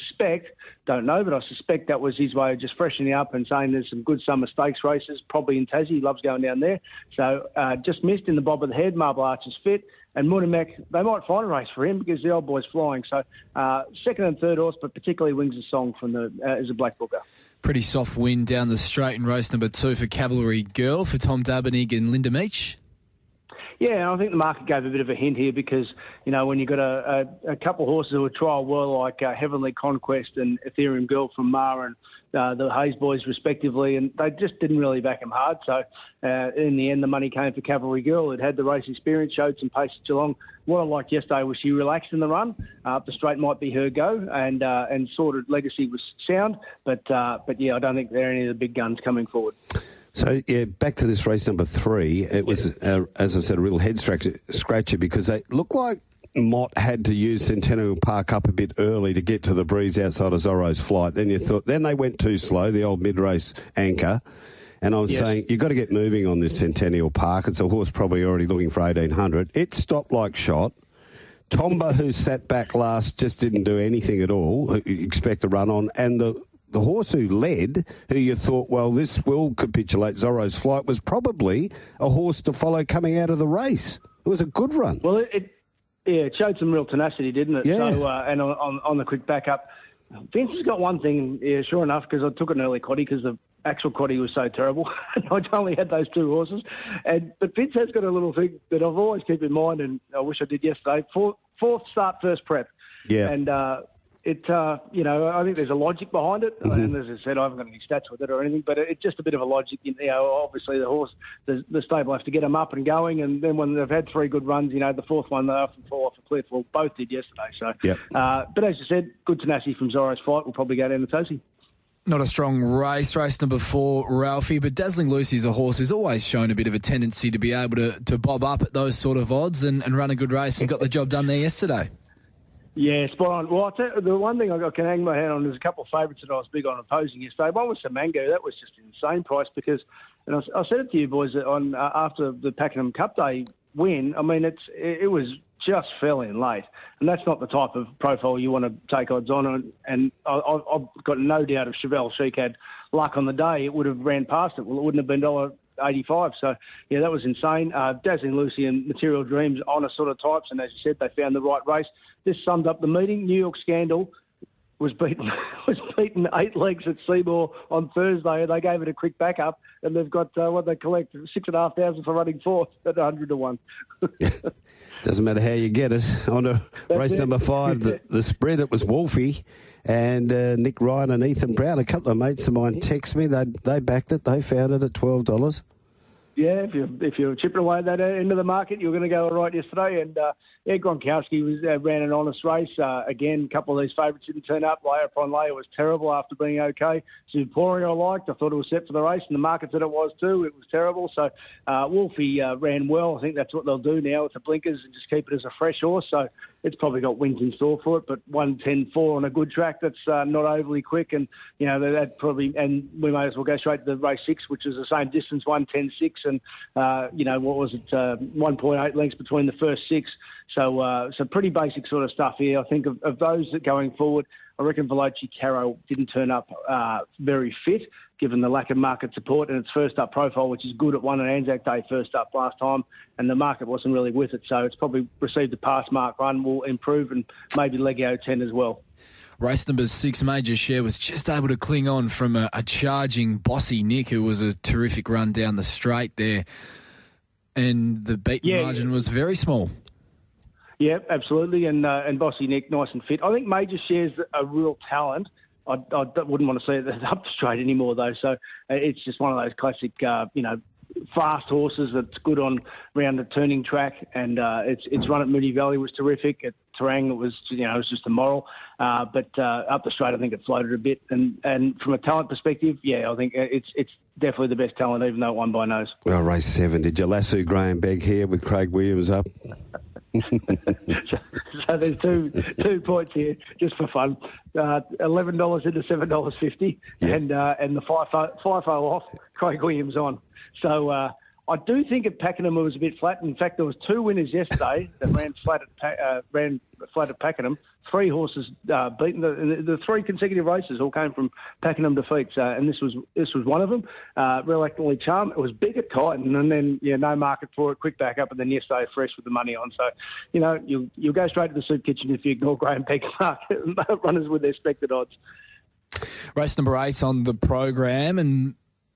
suspect, don't know, but I suspect that was his way of just freshening up and saying there's some good summer stakes races, probably in Tassie. He loves going down there. So just missed in the bob of the head. Marble Arch is fit. And Moonamek, they might find a race for him because the old boy's flying. So second and third horse, but particularly Wings of Song as a black booker. Pretty soft win down the straight in race number 2 for Cavalry Girl for Tom Dabernig and Linda Meach. Yeah, and I think the market gave a bit of a hint here because, when you've got a couple of horses who were trial well, like Heavenly Conquest and Ethereum Girl from Mar and the Hayes boys respectively, and they just didn't really back him hard. So in the end, the money came for Cavalry Girl. It had the race experience, showed some pace at Geelong. What I liked yesterday was she relaxed in the run. Up the straight might be her go, and Sorted Legacy was sound. But I don't think there are any of the big guns coming forward. So, back to this race number 3. It was, as I said, a real head scratcher because they looked like Mott had to use Centennial Park up a bit early to get to the breeze outside of Zorro's Flight. Then they went too slow, the old mid-race anchor. And I was saying, you've got to get moving on this Centennial Park. It's a horse probably already looking for 1,800. It stopped like shot. Tomba, who sat back last, just didn't do anything at all. You expect a run on. And the horse who led, who you thought, well, this will capitulate Zorro's Flight, was probably a horse to follow coming out of the race. It was a good run. Well, it showed some real tenacity, didn't it? Yeah. So, and on the quick backup, Vince has got one thing, sure enough, because I took an early quaddie because the actual quaddie was so terrible. I only had those 2 horses. But Vince has got a little thing that I've always kept in mind, and I wish I did yesterday. Fourth start, first prep. Yeah. And I think there's a logic behind it. And as I said, I haven't got any stats with it or anything, but it's just a bit of a logic. Obviously the horse, the stable have to get them up and going, and then when they've had 3 good runs, the fourth one they often fall off a cliff. Well, both did yesterday. So, but as you said, good tenacity from Zorro's Flight will probably go down to Cosi. Not a strong race number 4, Ralphie, but Dazzling Lucy's a horse who's always shown a bit of a tendency to be able to bob up at those sort of odds and run a good race and got the job done there yesterday. Yeah, spot on. Well, the one thing I can hang my hat on, there's a couple of favourites that I was big on opposing yesterday. One was Samango. That was just an insane price because, and I said it to you boys on after the Pakenham Cup Day win. I mean, it was just fell in late, and that's not the type of profile you want to take odds on. And I've got no doubt if Chevelle Chic had luck on the day, it would have ran past it. Well, it wouldn't have been $1.85. So, yeah, that was insane. Dazzling Lucy and Material Dreams, honour sort of types, and as you said, they found the right race. This summed up the meeting. New York Scandal was beaten 8 legs at Seymour on Thursday, and they gave it a quick backup, and they've got what they collect, 6,500 for running fourth at 100 to 1. Doesn't matter how you get it. On to race number 5, the spread, it was Walshy and Nick Ryan and Ethan Brown. A couple of mates of mine text me. They backed it. They found it at $12. Yeah, if you're chipping away at that end of the market, you're going to go all right yesterday. And Gronkowski ran an honest race. Again, a couple of these favourites didn't turn up. Layer upon layer was terrible after being okay. Zuporia I liked. I thought it was set for the race, and the market said it was too. It was terrible. So Wolfie ran well. I think that's what they'll do now with the blinkers and just keep it as a fresh horse. So it's probably got wins in store for it, but 1:10.4 on a good track that's not overly quick. And, you know, that probably, and we may as well go straight to the race 6, which is the same distance, 1:10.6. And, you know, what was it, 1.8 lengths between the first 6. So pretty basic sort of stuff here. I think of those that going forward, I reckon Veloci Caro didn't turn up very fit, given the lack of market support and its first up profile, which is good. It won on Anzac Day first up last time, and the market wasn't really with it. So it's probably received a pass mark run, will improve, and maybe Legio 10 as well. Race number 6, Major Share, was just able to cling on from a charging Bossy Nick, who was a terrific run down the straight there. And the beaten margin was very small. Yeah, absolutely. And Bossy Nick, nice and fit. I think Major Share's a real talent. I wouldn't want to see it up the straight anymore, though. So it's just one of those classic, fast horses that's good on round a turning track. And its run at Moonee Valley was terrific. At Terang, it was just a moral. But up the straight, I think it floated a bit. And from a talent perspective, yeah, I think it's definitely the best talent, even though it won by nose. Well, race 7, did you lasso Graham Begg here with Craig Williams up? So there's two points here, just for fun. $11 into $7.50, and the FIFO off, Craig Williams on. So I do think at Pakenham it was a bit flat. In fact, there was 2 winners yesterday that ran flat at Pakenham. 3 horses beaten. The 3 consecutive races all came from Pakenham defeats, and this was one of them. Reluctantly Charmed. It was big at Kyneton, and then no market for it. Quick back up, and then yesterday fresh with the money on. So you'll go straight to the soup kitchen if you ignore Graham Peck's market runners with their expected odds. Race number 8 on the program, and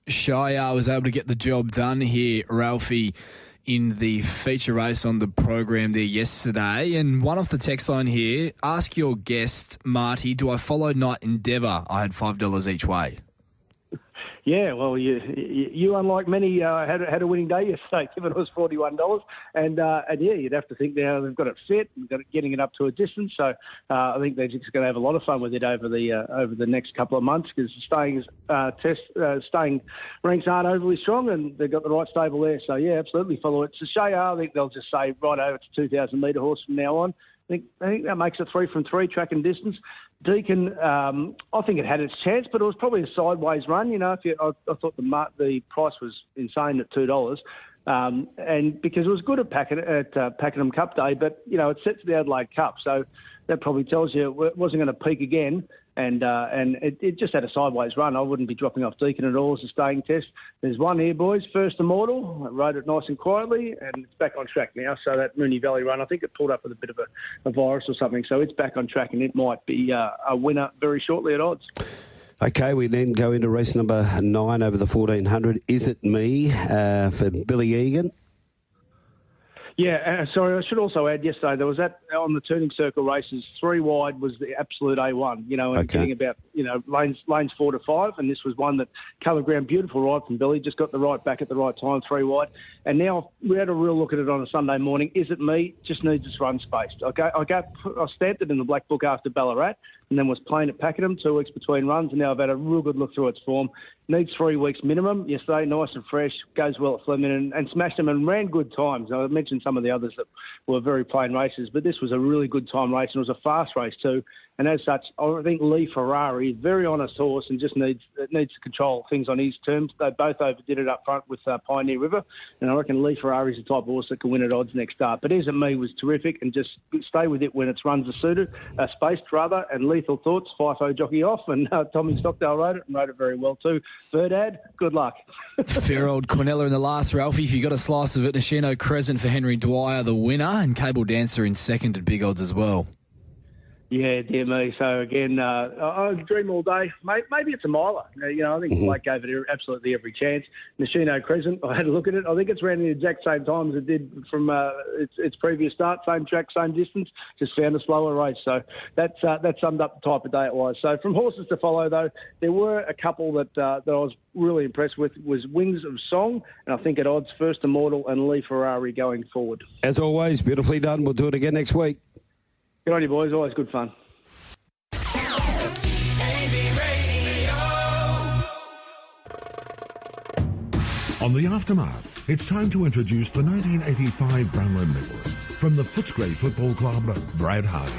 Shire was able to get the job done here, Ralphy, in the feature race on the program there yesterday. And one off the text line here, ask your guest, Marty, do I follow Night Endeavour? I had $5 each way. Yeah, well, you unlike many, had a winning day yesterday, given it was $41. And yeah, you'd have to think now they've got it fit, and getting it up to a distance. So I think they're just going to have a lot of fun with it over the next couple of months, because staying ranks aren't overly strong, and they've got the right stable there. So yeah, absolutely follow it. So Shayar, I think they'll just say right over to 2,000 metre horse from now on. I think that makes it 3 from 3 track and distance. Deacon, I think it had its chance, but it was probably a sideways run. I thought the price was insane at $2, and because it was good at Pakenham Cup Day, but it sets the Adelaide Cup, so that probably tells you it wasn't going to peak again. And it just had a sideways run. I wouldn't be dropping off Deacon at all as a staying test. There's one here, boys. First Immortal. I rode it nice and quietly, and it's back on track now. So that Moonee Valley run, I think it pulled up with a bit of a virus or something. So it's back on track, and it might be a winner very shortly at odds. Okay, we then go into race number 9 over the 1,400. Is It Me for Billy Egan? Yeah, sorry, I should also add yesterday there was that on the turning circle races, 3 wide was the absolute A1, and getting about, lanes 4 to 5, and this was one that coloured ground, beautiful ride from Billy, just got the right back at the right time, 3 wide. And now we had a real look at it on a Sunday morning. Is It Me? Just needs its run spaced. I stamped it in the black book after Ballarat, and then was playing at Pakenham, 2 weeks between runs, and now I've had a real good look through its form. Needs 3 weeks minimum. Yesterday, nice and fresh, goes well at Fleming, and smashed them and ran good times. I mentioned than some of the others that were very plain races. But this was a really good time race, and it was a fast race too. And as such, I think Lee Ferrari is a very honest horse and just needs to control things on his terms. They both overdid it up front with Pioneer River, and I reckon Lee Ferrari is the type of horse that can win at odds next start. But Is It Me was terrific, and just stay with it when its runs are spaced rather. And Lethal Thoughts, FIFO jockey off, and Tommy Stockdale rode it very well too. Verdad, good luck. Fair old Quinella in the last, Ralphie. If you got a slice of it, Nashino Crescent for Henry Dwyer, the winner, and Cable Dancer in second at big odds as well. Yeah, dear me. So, again, I dream all day. Maybe it's a miler. I think Blake gave it absolutely every chance. Nashino Crescent, I had a look at it. I think it's ran the exact same time as it did from its previous start. Same track, same distance. Just found a slower race. So that summed up the type of day it was. So from horses to follow, though, there were a couple that I was really impressed with. Was Wings of Song, and I think at odds, First Immortal and Lee Ferrari going forward. As always, beautifully done. We'll do it again next week. Good on you, boys. Always good fun. On The Aftermath, it's time to introduce the 1985 Brownlow medalist from the Footscray Football Club, Brad Hardie.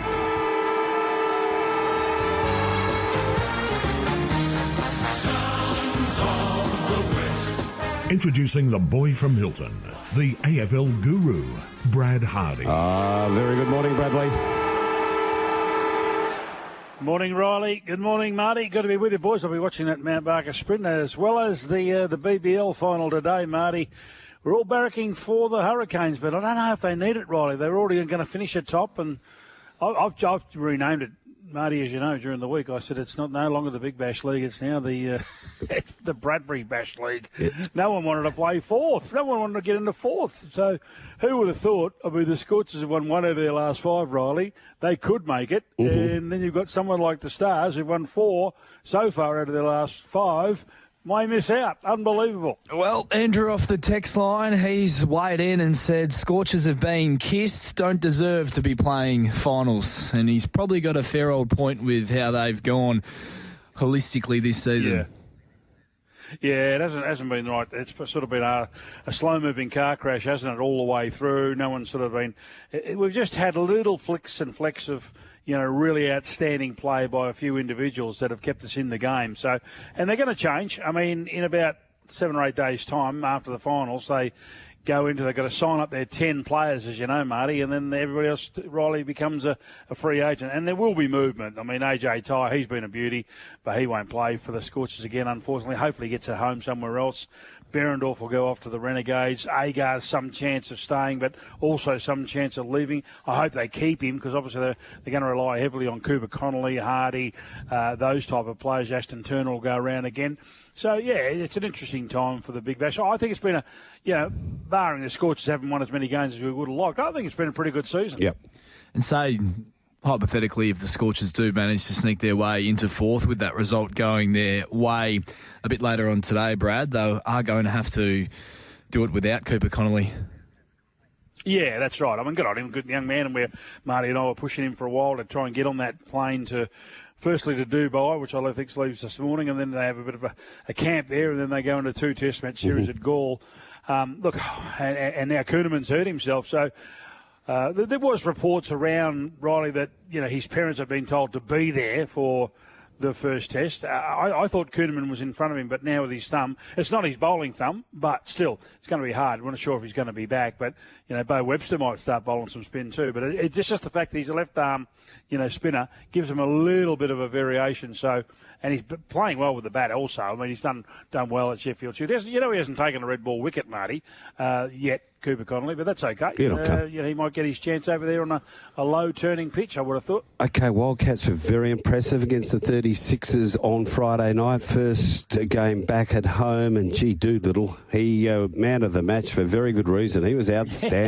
Introducing the boy from Hilton, the AFL guru, Brad Hardie. Very good morning, Bradley. Morning, Riley. Good morning, Marty. Good to be with you, boys. I'll be watching that Mount Barker Sprint as well as the BBL final today, Marty. We're all barracking for the Hurricanes, but I don't know if they need it, Riley. They're already going to finish at top, and I've renamed it, Marty, as you know, during the week. I said it's no longer the Big Bash League. It's now the Bradbury Bash League. No one wanted to play fourth. No one wanted to get into fourth. So who would have thought, the Scorchers have won one of their last five, Riley. They could make it. And then you've got someone like the Stars who've won four so far out of their last five. May miss out. Unbelievable. Well, Andrew off the text line, he's weighed in and said Scorchers have been kissed, don't deserve to be playing finals. And he's probably got a fair old point with how they've gone holistically this season. Yeah, it hasn't been right. It's sort of been a slow-moving car crash, hasn't it, all the way through. No one's sort of been... We've just had little flicks and flecks of... really outstanding play by a few individuals that have kept us in the game. So, and they're going to change. In about 7 or 8 days' time after the finals, they've got to sign up their 10 players, as you know, Marty, and then everybody else, Riley, becomes a free agent. And there will be movement. AJ Ty, he's been a beauty, but he won't play for the Scorchers again, unfortunately. Hopefully he gets a home somewhere else. Berendorf will go off to the Renegades. Agar's some chance of staying, but also some chance of leaving. I hope they keep him because obviously they're going to rely heavily on Cooper Connolly, Hardie, those type of players. Ashton Turner will go around again. So, yeah, it's an interesting time for the Big Bash. I think it's been barring the Scorchers haven't won as many games as we would have liked, I think it's been a pretty good season. Yep. And say, hypothetically, if the Scorchers do manage to sneak their way into fourth with that result going their way a bit later on today, Brad, they are going to have to do it without Cooper Connolly. Yeah, that's right. Good on him, good young man, and Marty and I were pushing him for a while to try and get on that plane to... Firstly to Dubai, which I think leaves this morning, and then they have a bit of a camp there, and then they go into 2 test match series at Gaul. And now Kuhneman's hurt himself, so there was reports around, Riley, that his parents have been told to be there for the first test. I thought Kuhneman was in front of him, but now with his thumb, it's not his bowling thumb, but still, it's going to be hard. We're not sure if he's going to be back, but, Bo Webster might start bowling some spin too. But it's just the fact that he's a left arm, spinner, gives him a little bit of a variation. So, and he's playing well with the bat also. He's done well at Sheffield Shield. He hasn't taken a red ball wicket, Marty, yet, Cooper Connolly, but that's okay. He might get his chance over there on a low turning pitch, I would have thought. Okay, Wildcats were very impressive against the 36ers on Friday night. First game back at home, and gee, Doolittle, he man of the match for very good reason. He was outstanding.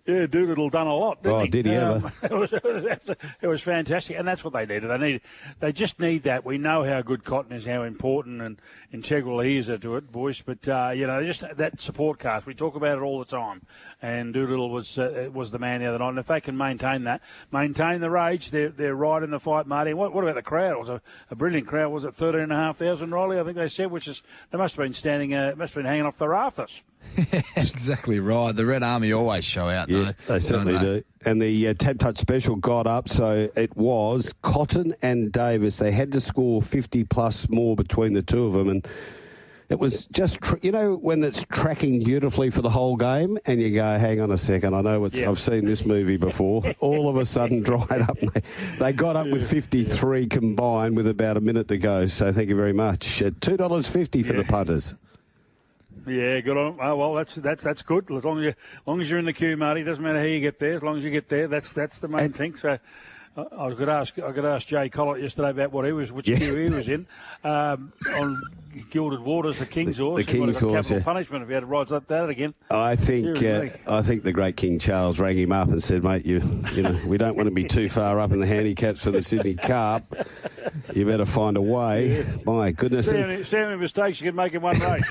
Yeah, Doolittle done a lot, didn't he? Did he ever? It was fantastic, and that's what they needed. They just need that. We know how good Cotton is, how important and integral he is to it, boys. But just that support cast. We talk about it all the time, and Doolittle was the man the other night. And if they can maintain the rage, they're right in the fight, Marty. What about the crowd? It was a brilliant crowd. Was it 13,500, Riley? I think they said, which is they must have been standing, must have been hanging off the rafters. Exactly right. The Red Army always show out, though. Yeah, they certainly do. And the Tab Touch Special got up, so it was Cotton and Davis. They had to score 50-plus more between the two of them, and it was just, when it's tracking beautifully for the whole game, and you go, hang on a second, I know I've seen this movie before. All of a sudden dried up. They got up with 53 combined with about a minute to go, so thank you very much. $2.50 for the punters. Yeah, good on. Oh, well, that's good. As long as you're in the queue, Marty, doesn't matter how you get there. As long as you get there, that's the main thing. So I could ask Jay Collett yesterday about which queue he was in on Gilded Waters, the King's Horse. The King's Horse, capital punishment if he had to ride that again. I think the great King Charles rang him up and said, mate, you know, we don't want to be too far up in the handicaps for the Sydney Cup. You better find a way. Yeah. My goodness. See how many mistakes you can make in one race.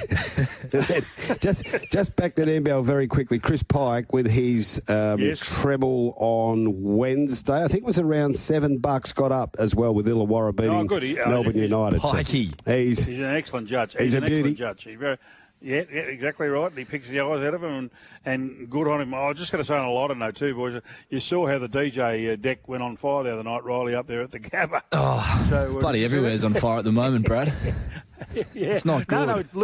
just back to NBL very quickly. Chris Pike with his treble on Wednesday. I think it was around $7 got up as well with Illawarra beating Melbourne United. Pikey. So he's an excellent judge. He's a beauty. Excellent judge. Yeah, exactly right. And he picks the eyes out of him, and good on him. I was just going to say on a lot of note too, boys. You saw how the DJ deck went on fire the other night, Rylie, up there at the Gabba. Oh, so, bloody everywhere's on fire at the moment, Brad. Yeah. It's not good. No, it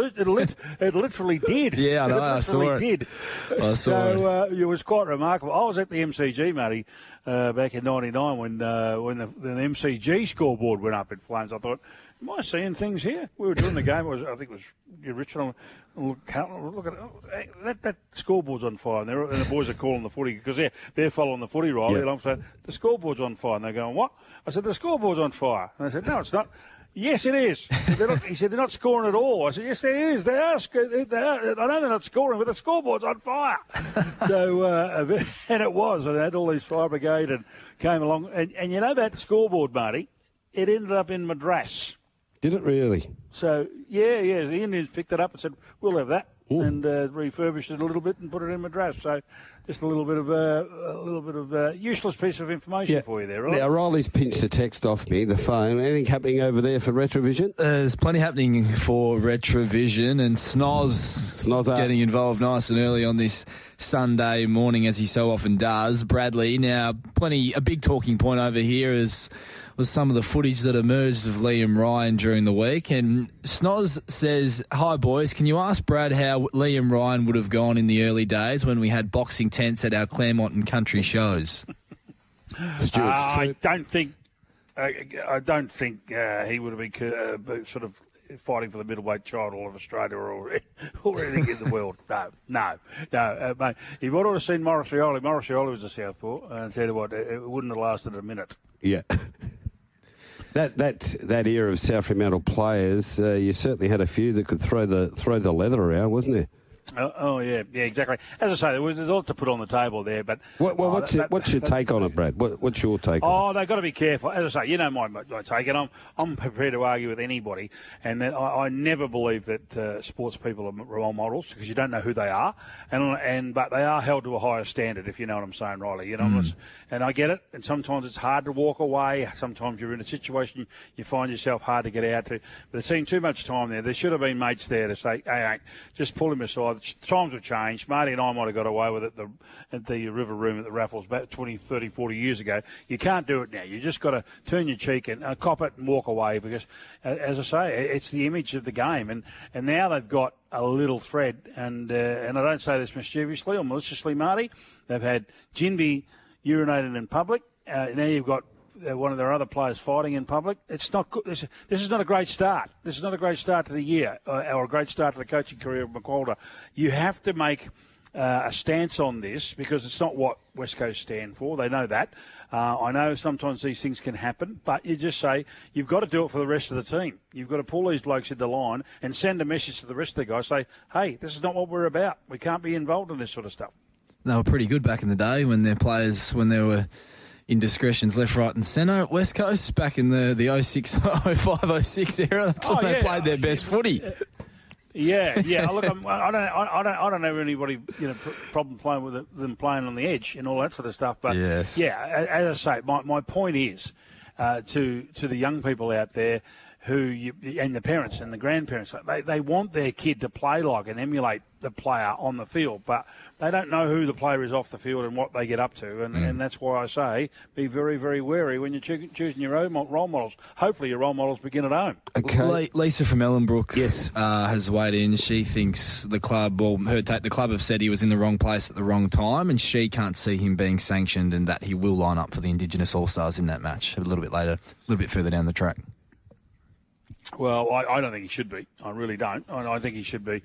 literally did. Yeah, I know. I saw it. It was quite remarkable. I was at the MCG, Matty, back in '99 when the MCG scoreboard went up in flames. I thought, am I seeing things here? We were doing the game. I think it was Richmond. Look at that scoreboard's on fire, and the boys are calling the footy because they're following the footy, right? And I'm saying the scoreboard's on fire, and they're going, what? I said, the scoreboard's on fire, and they said, no, it's not. Yes, it is. He said, they're not scoring at all. I said, yes, there is. They are. I know they're not scoring, but the scoreboard's on fire. So, and it was. And they had all these fire brigade and came along. And you know that scoreboard, Marty, it ended up in Madras. Did it really? So, yeah, the Indians picked it up and said, we'll have that. Ooh. And refurbished it a little bit and put it in Madras. So just a little bit of useless piece of information for you there, right? Now, Riley's pinched the text off me, the phone. Anything happening over there for Retrovision? There's plenty happening for Retrovision, and Snoz's getting involved nice and early on this Sunday morning, as he so often does. Bradley, now, a big talking point over here was some of the footage that emerged of Liam Ryan during the week. And Snoz says, hi, boys, can you ask Brad how Liam Ryan would have gone in the early days when we had boxing tents at our Claremont and country shows? I don't think he would have been sort of fighting for the middleweight title of Australia or anything in the world. No. Mate, you would have seen Marty Rylie. Marty Rylie was a southpaw, and I tell you what, it wouldn't have lasted a minute. Yeah. That era of South Fremantle players, you certainly had a few that could throw the leather around, wasn't there? Yeah, exactly. As I say, there's a lot to put on the table there. But what's your take on it, Brad? What's your take? They've got to be careful. As I say, you know my take, and I'm prepared to argue with anybody. And that I never believe that sports people are role models because you don't know who they are, but they are held to a higher standard. If you know what I'm saying, Riley. You know, and I get it. And sometimes it's hard to walk away. Sometimes you're in a situation you find yourself hard to get out to. But there's seen too much time there. There should have been mates there to say, hey, just pull him aside. Times have changed. Marty and I might have got away with it at the River Room at the Raffles about 20, 30, 40 years ago. You can't do it now. You just got to turn your cheek and cop it and walk away because, as I say, it's the image of the game. And now they've got a little thread. And I don't say this mischievously or maliciously, Marty. They've had Jinby urinated in public. Now you've got one of their other players fighting in public. It's not good. This is not a great start. This is not a great start to the year or a great start to the coaching career of McWalter. You have to make a stance on this because it's not what West Coast stand for. They know that. I know sometimes these things can happen, but you just say you've got to do it for the rest of the team. You've got to pull these blokes into line and send a message to the rest of the guys. Say, hey, this is not what we're about. We can't be involved in this sort of stuff. They were pretty good back in the day when their players, when they were indiscretions left, right and centre at West Coast back in the 06, 05, 06 era. That's when they played their best footy. Yeah. Look, I don't have anybody problem playing with them playing on the edge and all that sort of stuff. But as I say, my point is to the young people out there. and the parents and the grandparents, they want their kid to play like and emulate the player on the field, but they don't know who the player is off the field and what they get up to, and that's why I say be very, very wary when you're choosing your own role models. Hopefully your role models begin at home. Okay. Lisa from Ellenbrook Yes. has weighed in. She thinks the club have said he was in the wrong place at the wrong time, and she can't see him being sanctioned, and that he will line up for the Indigenous All-Stars in that match a little bit later, a little bit further down the track. Well, I don't think he should be. I really don't. I think he should be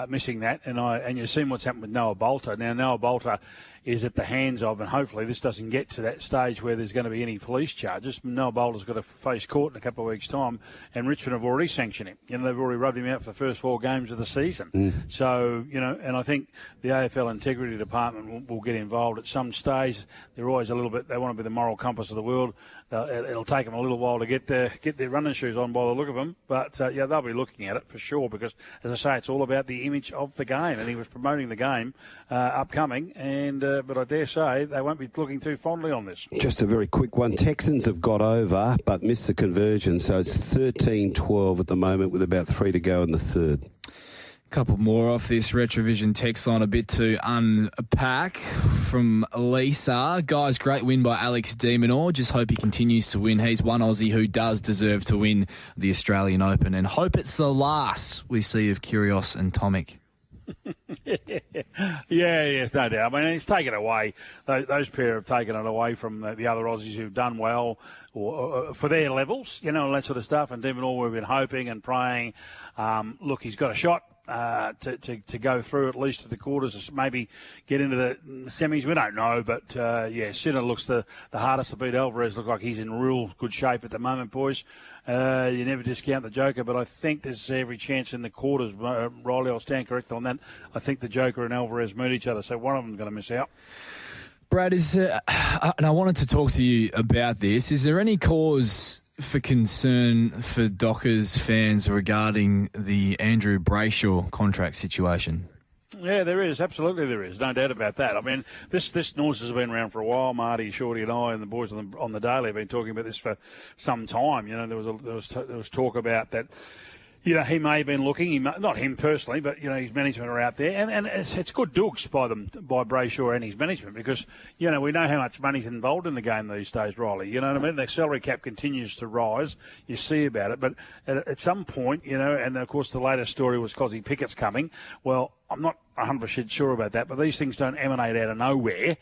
missing that. And you've seen what's happened with Noah Bolter. Now, Noah Bolter is at the hands of, and hopefully this doesn't get to that stage where there's going to be any police charges. Noah Bolter's got to face court in a couple of weeks' time, and Richmond have already sanctioned him. They've already rubbed him out for the first 4 games of the season. So, and I think the AFL Integrity Department will get involved at some stage. They're always a little bit, they want to be the moral compass of the world. It'll take them a little while to get their running shoes on by the look of them. But, they'll be looking at it for sure because, as I say, it's all about the image of the game. And he was promoting the game upcoming. But I dare say they won't be looking too fondly on this. Just a very quick one. Texans have got over but missed the conversion. So it's 13-12 at the moment with about 3 to go in the third. Couple more off this Retrovision text line, a bit to unpack from Lisa. Guys, great win by Alex de Minaur. Just hope he continues to win. He's one Aussie who does deserve to win the Australian Open, and hope it's the last we see of Kyrgios and Tomic. Yeah, no doubt. I mean, it's taken away. Those pair have taken it away from the other Aussies who've done well or for their levels, all that sort of stuff. And de Minaur, we've been hoping and praying. Look, he's got a shot. To go through at least to the quarters, maybe get into the semis. We don't know, but Sinner looks the hardest to beat. Alvarez looks like he's in real good shape at the moment, boys. You never discount the Joker, but I think there's every chance in the quarters. Riley, I'll stand corrected on that. I think the Joker and Alvarez meet each other, so one of them's going to miss out. Brad, and I wanted to talk to you about this. Is there any cause for concern for Dockers fans regarding the Andrew Brayshaw contract situation? Yeah, there is. Absolutely there is. No doubt about that. I mean, this noise has been around for a while. Marty, Shorty and I and the boys on the Daily have been talking about this for some time. There was talk about that. He may have been looking, not him personally, but, his management are out there. And it's good dukes by Brayshaw and his management because, we know how much money's involved in the game these days, Riley. You know what I mean? The salary cap continues to rise. You see about it. But at some point, and of course the latest story was Cosi Pickett's coming. Well, I'm not 100% sure about that, but these things don't emanate out of nowhere,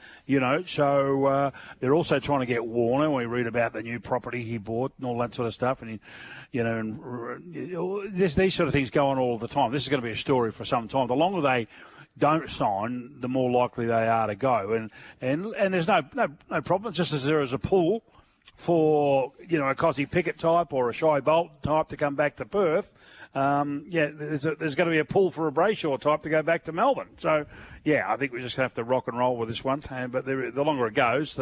So they're also trying to get Warner. We read about the new property he bought and all that sort of stuff. And, these sort of things go on all the time. This is going to be a story for some time. The longer they don't sign, the more likely they are to go. And there's no problem. Just as there is a pull for, a Cosi Pickett type or a Shai Bolt type to come back to Perth, there's going to be a pull for a Brayshaw type to go back to Melbourne. So, I think we just have to rock and roll with this one. But the longer it goes,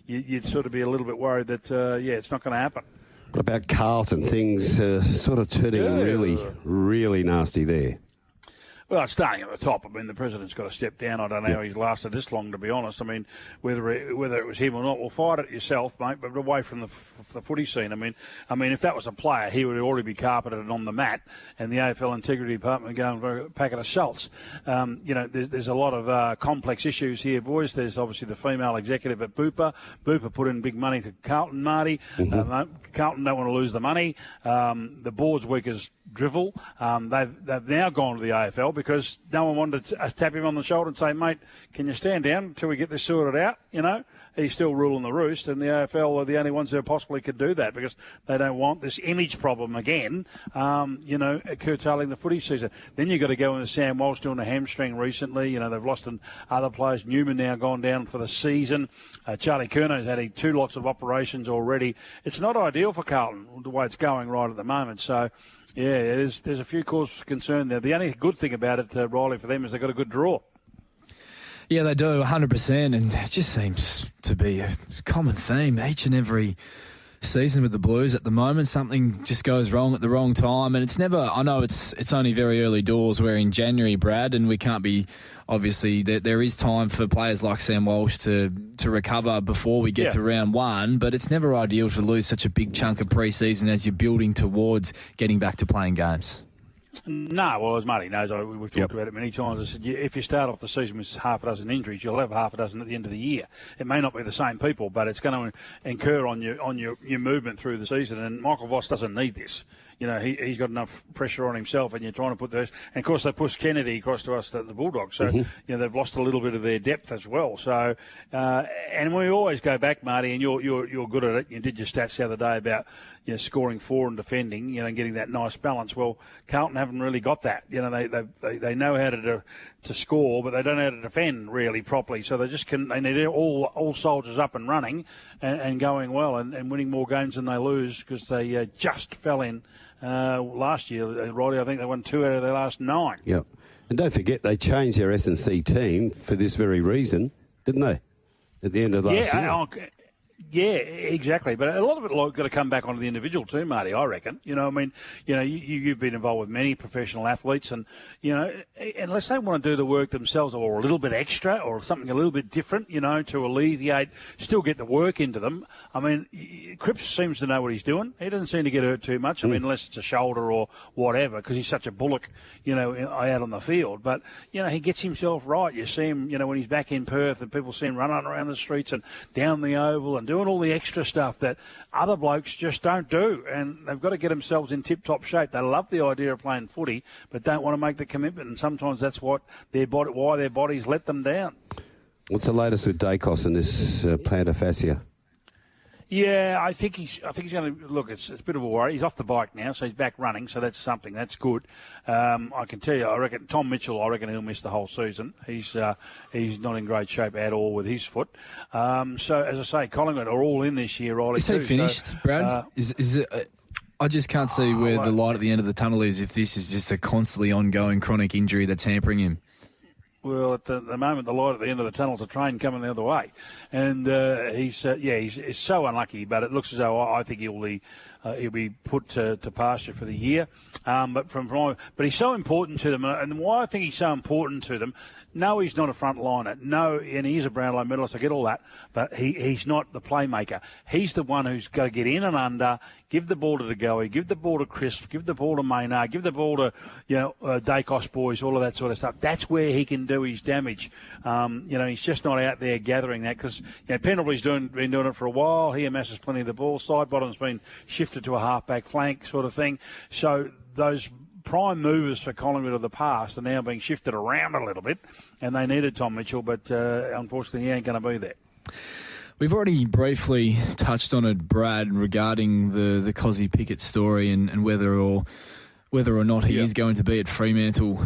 you'd sort of be a little bit worried that, it's not going to happen. What about Carlton? Things sort of turning really, really nasty there. Well, starting at the top. I mean, the president's got to step down. I don't know how he's lasted this long, to be honest. I mean, whether it was him or not, well, fight it yourself, mate, but away from the footy scene. I mean, if that was a player, he would already be carpeted and on the mat, and the AFL Integrity Department would go and a packet of salts. There's a lot of complex issues here, boys. There's obviously the female executive at Bupa. Bupa put in big money to Carlton, Marty. Carlton don't want to lose the money. The board's weak as drivel. They've now gone to the AFL because no one wanted to tap him on the shoulder and say, mate, can you stand down until we get this sorted out? He's still ruling the roost, and the AFL are the only ones who possibly could do that because they don't want this image problem again, curtailing the footy season. Then you've got to go into Sam Walsh doing a hamstring recently. They've lost other players. Newman now gone down for the season. Charlie Curno's had 2 lots of operations already. It's not ideal for Carlton the way it's going right at the moment. So, there's a few causes for concern there. The only good thing about it, Riley, for them is they've got a good draw. Yeah, they do, 100%, and it just seems to be a common theme each and every season with the Blues at the moment. Something just goes wrong at the wrong time, and it's never. I know it's only very early doors. We're in January, Brad, and we can't be. Obviously, there is time for players like Sam Walsh to recover before we get to round one, but it's never ideal to lose such a big chunk of pre-season as you're building towards getting back to playing games. No, well, as Marty knows, we've talked about it many times. I said, if you start off the season with half a dozen injuries, you'll have half a dozen at the end of the year. It may not be the same people, but it's going to incur on your movement through the season. And Michael Voss doesn't need this. You know, he's got enough pressure on himself, and you're trying to put those. And of course, they pushed Kennedy across to us, the Bulldogs. So you know they've lost a little bit of their depth as well. So, and we always go back, Marty, and you're good at it. You did your stats the other day about scoring 4 and defending, and getting that nice balance. Well, Carlton haven't really got that. They know how to score, but they don't know how to defend really properly. So they need all soldiers up and running and going well and winning more games than they lose because they just fell in last year. Rylie, I think they won 2 out of their last 9. Yep. And don't forget they changed their S&C team for this very reason, didn't they? At the end of last year. Yeah, exactly. But a lot of it got to come back onto the individual too, Marty, I reckon. You've been involved with many professional athletes and, unless they want to do the work themselves or a little bit extra or something a little bit different, to alleviate, still get the work into them. I mean, Cripps seems to know what he's doing. He doesn't seem to get hurt too much, unless it's a shoulder or whatever, because he's such a bullock, out on the field. But, he gets himself right. You see him, when he's back in Perth and people see him running around the streets and down the oval and doing all the extra stuff that other blokes just don't do, and they've got to get themselves in tip-top shape. They love the idea of playing footy, but don't want to make the commitment, and sometimes that's why their bodies let them down. What's the latest with Dacos and this plantar fascia? Yeah, I think he's going to look. It's a bit of a worry. He's off the bike now, so he's back running. So that's something. That's good. I can tell you. I reckon Tom Mitchell. I reckon he'll miss the whole season. He's not in great shape at all with his foot. So as I say, Collingwood are all in this year. Riley, is he finished, so, Brad? Is it? I just can't see where the light at the end of the tunnel is. If this is just a constantly ongoing chronic injury that's hampering him. Well, at the moment, the light at the end of the tunnel is a train coming the other way. And he's so unlucky, but it looks as though I think he'll be put to pasture for the year. But he's so important to them. And why I think he's so important to them, no, he's not a front liner. No, and he is a Brownlow medalist. I get all that. But he's not the playmaker. He's the one who's got to get in and under, give the ball to the Goey, give the ball to Crisp, give the ball to Maynard, give the ball to, Dacos boys, all of that sort of stuff. That's where he can do his damage. He's just not out there gathering that because, Pendlebury's been doing it for a while. He amasses plenty of the ball. Sidebottom's been shifted to a half-back flank sort of thing. So those prime movers for Collingwood of the past are now being shifted around a little bit, and they needed Tom Mitchell, but unfortunately he ain't going to be there. We've already briefly touched on it, Brad, regarding the Cosi Pickett story and whether or not he is going to be at Fremantle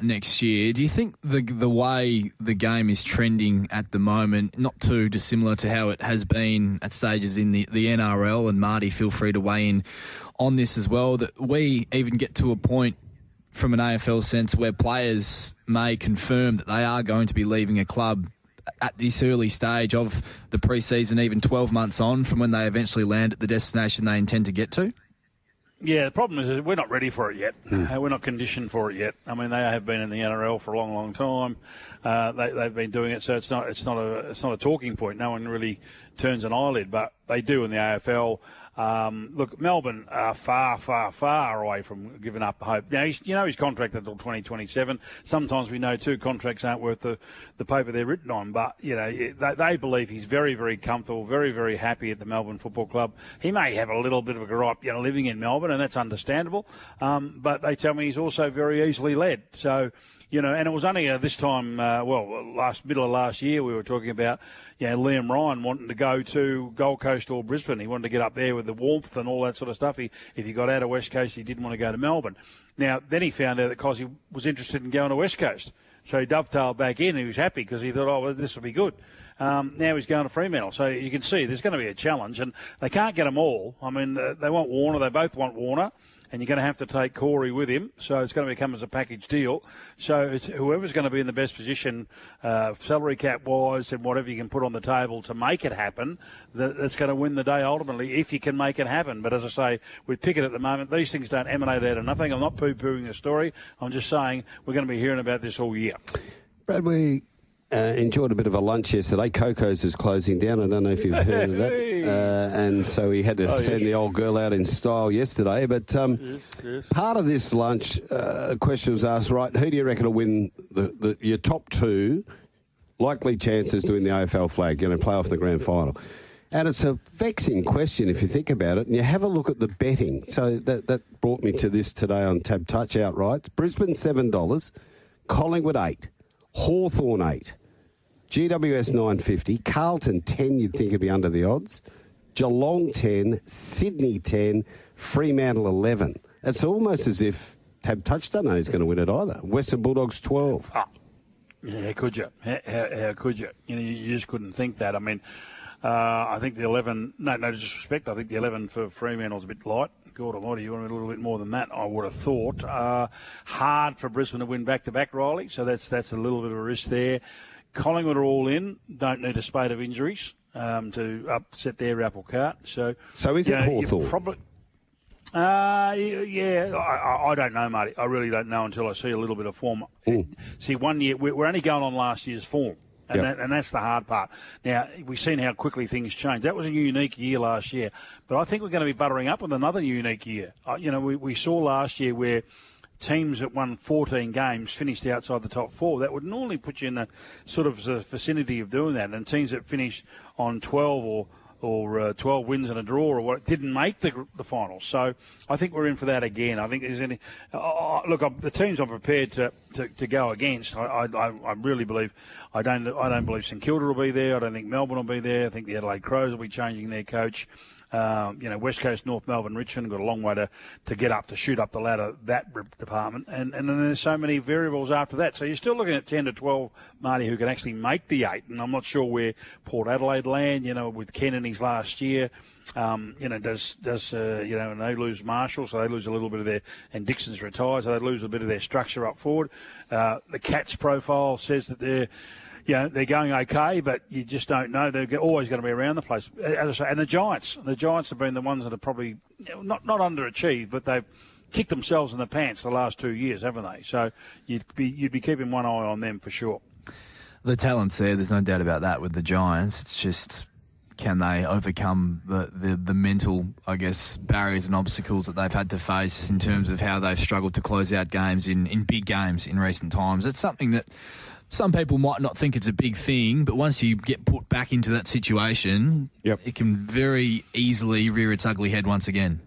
next year. Do you think the way the game is trending at the moment, not too dissimilar to how it has been at stages in the NRL, and Marty, feel free to weigh in on this as well, that we even get to a point from an AFL sense where players may confirm that they are going to be leaving a club at this early stage of the pre-season, even 12 months on from when they eventually land at the destination they intend to get to? Yeah, the problem is we're not ready for it yet. We're not conditioned for it yet. I mean, they have been in the NRL for a long, long time. They've been doing it, so it's not a talking point. No one really turns an eyelid, but they do in the AFL. Look, Melbourne are far, far, far away from giving up hope. Now, his contract until 2027. Sometimes we know, too, contracts aren't worth the paper they're written on. But, they believe he's very, very comfortable, very, very happy at the Melbourne Football Club. He may have a little bit of a gripe, living in Melbourne, and that's understandable. But they tell me he's also very easily led. So, and it was only this time, middle of last year, we were talking about, Liam Ryan wanting to go to Gold Coast or Brisbane. He wanted to get up there with the warmth and all that sort of stuff. If he got out of West Coast, he didn't want to go to Melbourne. Now, then he found out that Cosi was interested in going to West Coast. So he dovetailed back in. He was happy because he thought, this will be good. Now he's going to Fremantle. So you can see there's going to be a challenge, and they can't get them all. I mean, they want Warner. They both want Warner. And you're going to have to take Corey with him, so it's going to become as a package deal. So it's whoever's going to be in the best position, salary cap-wise and whatever you can put on the table to make it happen, that's going to win the day ultimately, if you can make it happen. But as I say, with Pickett at the moment, these things don't emanate out of nothing. I'm not poo-pooing the story. I'm just saying we're going to be hearing about this all year. Brad, we enjoyed a bit of a lunch yesterday. Coco's is closing down. I don't know if you've heard of that. And so he had to send the old girl out in style yesterday. But part of this lunch, a question was asked, right, who do you reckon will win your top two likely chances to win the AFL flag, play off the grand final? And it's a vexing question if you think about it. And you have a look at the betting. So that brought me to this today on Tab Touch outright. Brisbane, $7. Collingwood, $8. Hawthorn, $8. GWS, $9.50. Carlton, $10. You'd think it'd be under the odds. Geelong, $10. Sydney, $10. Fremantle, $11. It's almost as if Tab Touch don't know who's going to win it either. Western Bulldogs, $12. Oh. Yeah, could you? How could you? You just couldn't think that. I mean, I think the 11, no disrespect, I think the 11 for Fremantle's a bit light. God almighty, you want a little bit more than that, I would have thought. Hard for Brisbane to win back-to-back, Rylie, so that's a little bit of a risk there. Collingwood are all in, don't need a spate of injuries to upset their apple cart. So is it Hawthorn? Probably, I don't know, Marty. I really don't know until I see a little bit of form. See, 1 year, we're only going on last year's form. And that's the hard part. Now, we've seen how quickly things change. That was a unique year last year. But I think we're going to be buttering up with another unique year. We saw last year where teams that won 14 games finished outside the top four. That would normally put you in the sort of vicinity of doing that. And teams that finished on 12 or 12 wins and a draw or what didn't make the finals. So I think we're in for that again. I think there's any the teams I'm prepared to go against. I really believe I don't believe St Kilda will be there. I don't think Melbourne will be there. I think the Adelaide Crows will be changing their coach. West Coast, North Melbourne, Richmond got a long way to get up, to shoot up the ladder, that department. And then there's so many variables after that. So you're still looking at 10 to 12, Marty, who can actually make the 8. And I'm not sure where Port Adelaide land, with Ken in his last year. And they lose Marshall, so they lose a little bit of their, and Dixon's retired, so they lose a bit of their structure up forward. The Cats profile says that they're going okay, but you just don't know. They're always going to be around the place. As I say, and the Giants have been the ones that are probably not underachieved, but they've kicked themselves in the pants the last 2 years, haven't they? So you'd be keeping one eye on them for sure. The talent's there. There's no doubt about that with the Giants. It's just, can they overcome the mental, I guess, barriers and obstacles that they've had to face in terms of how they've struggled to close out games in big games in recent times? It's something that some people might not think it's a big thing, but once you get put back into that situation, it can very easily rear its ugly head once again.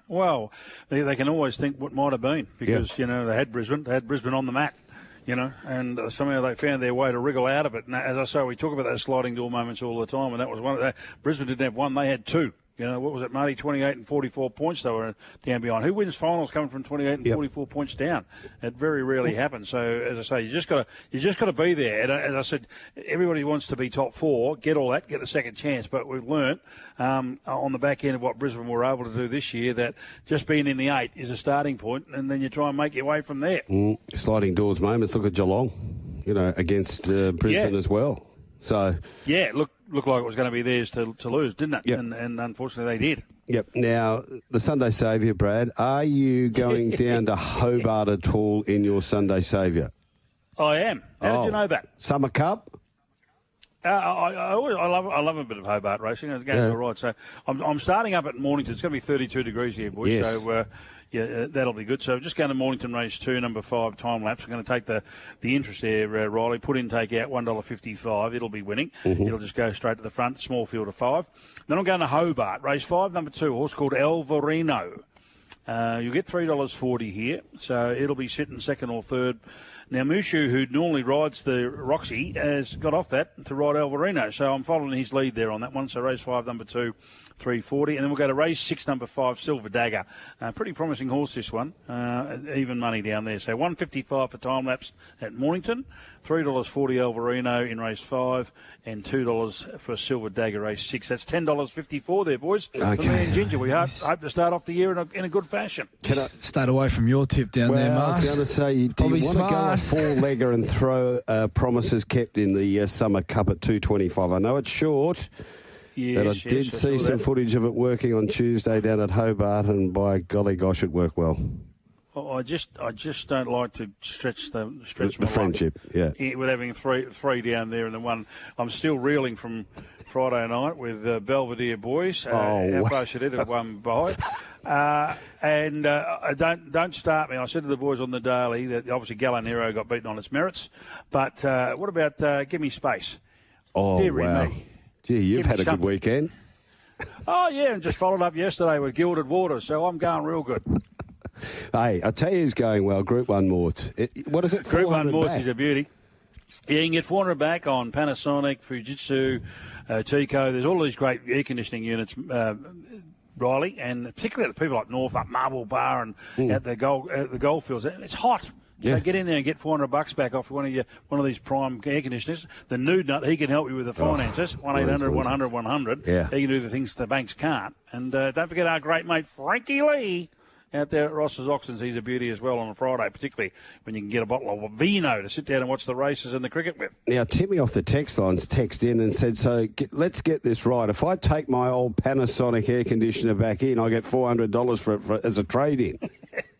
Well, they can always think what might have been because, they had Brisbane on the mat, and somehow they found their way to wriggle out of it. And as I say, we talk about those sliding door moments all the time, and that was one of that. Brisbane didn't have one, they had two. What was it, Marty? 28 and 44 points they were down behind. Who wins finals coming from 28 and 44 points down? It very rarely happens. So, as I say, you just got to be there. And as I said, everybody wants to be top four, get all that, get the second chance. But we've learnt on the back end of what Brisbane were able to do this year that just being in the 8 is a starting point, and then you try and make your way from there. Sliding doors moments. Look at Geelong, against Brisbane as well. So looked like it was going to be theirs to lose, didn't it? Yep. And unfortunately they did. Yep. Now, the Sunday Saviour, Brad, are you going down to Hobart at all in your Sunday Saviour? I am. How did you know that? Summer Cup? I love a bit of Hobart racing. It's going all right. So I'm starting up at Mornington. It's going to be 32 degrees here, boys. Yes. So that'll be good. So just going to Mornington race 2, number 5 time lapse. I'm going to take the interest there, Rylie. Put in, take out, $1.55. It'll be winning. It'll just go straight to the front. Small field of 5. Then I'm going to Hobart, race 5, number 2, a horse called Alvarino. You'll get $3.40 here. So it'll be sitting second or third. Now, Mushu, who normally rides the Roxy, has got off that to ride Alvarino. So I'm following his lead there on that one. So race 5, number 2, 340. And then we'll go to race 6, number 5, Silver Dagger. Pretty promising horse, this one. Even money down there. So $1.55 for time lapse at Mornington, $3.40 Alvarino in race 5, and $2 for Silver Dagger race 6. That's $10.54 there, boys. Okay. For me and Ginger, we hope to start off the year in a good fashion. Stayed away from your tip down there, Mars. I was going to say, do you want to go a four-legger and throw promises kept in the Summer Cup at $2.25? I know it's short, but I did see some footage of it working on Tuesday down at Hobart, and by golly gosh, it worked well. I just don't like to stretch my friendship, yeah. With having three down there and the one. I'm still reeling from Friday night with Belvedere Boys. How far should it have won by? And don't start me. I said to the boys on the daily that obviously Gallinero got beaten on its merits, but what about Give Me Space? Oh, Deary wow. me. Gee, you've had a good weekend. Oh, yeah, and just followed up yesterday with Gilded Waters, so I'm going real good. Hey, I tell you who's going well, Group 1 Mort. What is it, Group 1 Mort back? is a beauty. Yeah, you can get 400 back on Panasonic, Fujitsu, Tico. There's all these great air conditioning units, Rylie, and particularly the people like Norfolk, Marble Bar, and at the Goldfields. It's hot. Yeah. So get in there and get $400 back off one of these prime air conditioners. The nude nut, he can help you with the finances. 1-800-100-100. Yeah. He can do the things the banks can't. And don't forget our great mate Frankie Lee out there at Ross's Auctions. He's a beauty as well on a Friday, particularly when you can get a bottle of vino to sit down and watch the races and the cricket with. Now, Timmy off the text lines texted in and said, let's get this right. If I take my old Panasonic air conditioner back in, I get $400 for it as a trade-in.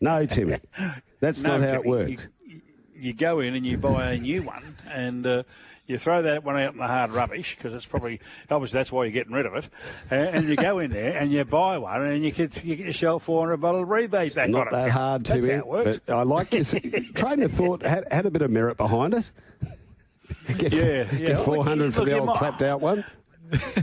No, Timmy. That's not how it works. You go in and you buy a new one, and you throw that one out in the hard rubbish, because it's obviously that's why you're getting rid of it. And you go in there and you buy one, and you get yourself $400 rebate back on it. Not that hard, Timmy. That's how it works. But I like this. Train of thought had a bit of merit behind it. Get 400 for the old clapped out one.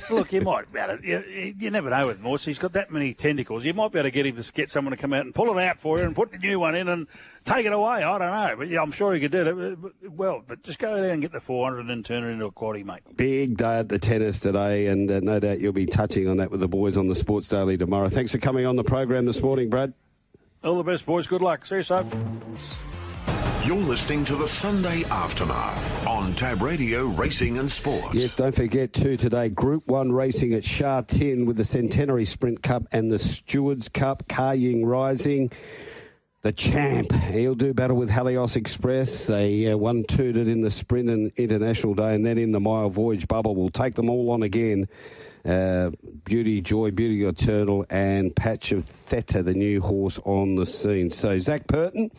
Look, you might be able to, you never know with Morse. He's got that many tentacles. You might be able to get him to get someone to come out and pull it out for you and put the new one in and take it away. I don't know, but yeah, I'm sure he could do it. Well, but just go there and get the 400 and turn it into a quaddie, mate. Big day at the tennis today, and no doubt you'll be touching on that with the boys on the Sports Daily tomorrow. Thanks for coming on the program this morning, Brad. All the best, boys. Good luck. See you soon. You're listening to the Sunday Aftermath on Tab Radio Racing and Sports. Yes, don't forget too today, Group 1 racing at Sha Tin with the Centenary Sprint Cup and the Stewards Cup. Ka Ying Rising, the champ. He'll do battle with Halios Express. They one-tooted in the Sprint and International Day, and then in the Mile Voyage Bubble. We'll take them all on again. Beauty Joy, Beauty Eternal, and Patch of Theta, the new horse on the scene. So Zach Purton,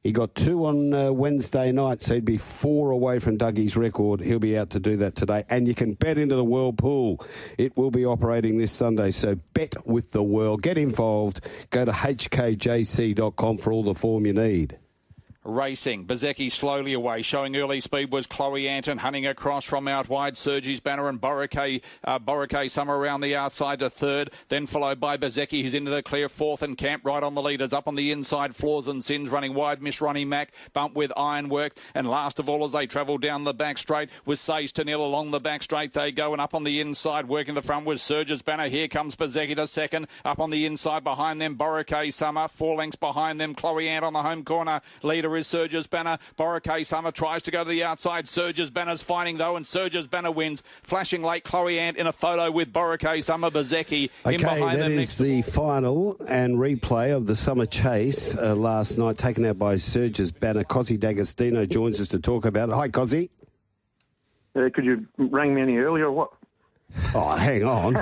he got 2 on Wednesday night, so he'd be 4 away from Dougie's record. He'll be out to do that today. And you can bet into the World Pool. It will be operating this Sunday, so bet with the world. Get involved. Go to hkjc.com for all the form you need. Racing. Bezecchi slowly away. Showing early speed was Chloe Anton. Hunting across from out wide. Sergi's Banner and Boracay Summer around the outside to third. Then followed by Bezecchi, who's into the clear fourth, and Camp right on the leaders. Up on the inside, Floors and Sins running wide. Miss Ronnie Mack bump with Ironwork. And last of all, as they travel down the back straight, with Sage to nil along the back straight they go. And up on the inside, working the front with Sergi's Banner. Here comes Bezecchi to second. Up on the inside behind them, Boracay Summer. 4 lengths behind them, Chloe Ant on the home corner. Leader is Sergi's Banner. Boracay Summer tries to go to the outside. Sergi's Banner's fighting though, and Sergi's Banner wins. Flashing late, Chloe Ant in a photo with Boracay Summer. Bezecchi in behind them. That is the final and replay of the Summer Chase last night, taken out by Sergi's Banner. Cosi Dagostino joins us to talk about it. Hi, Cosi. Could you ring me any earlier or what? Oh, hang on.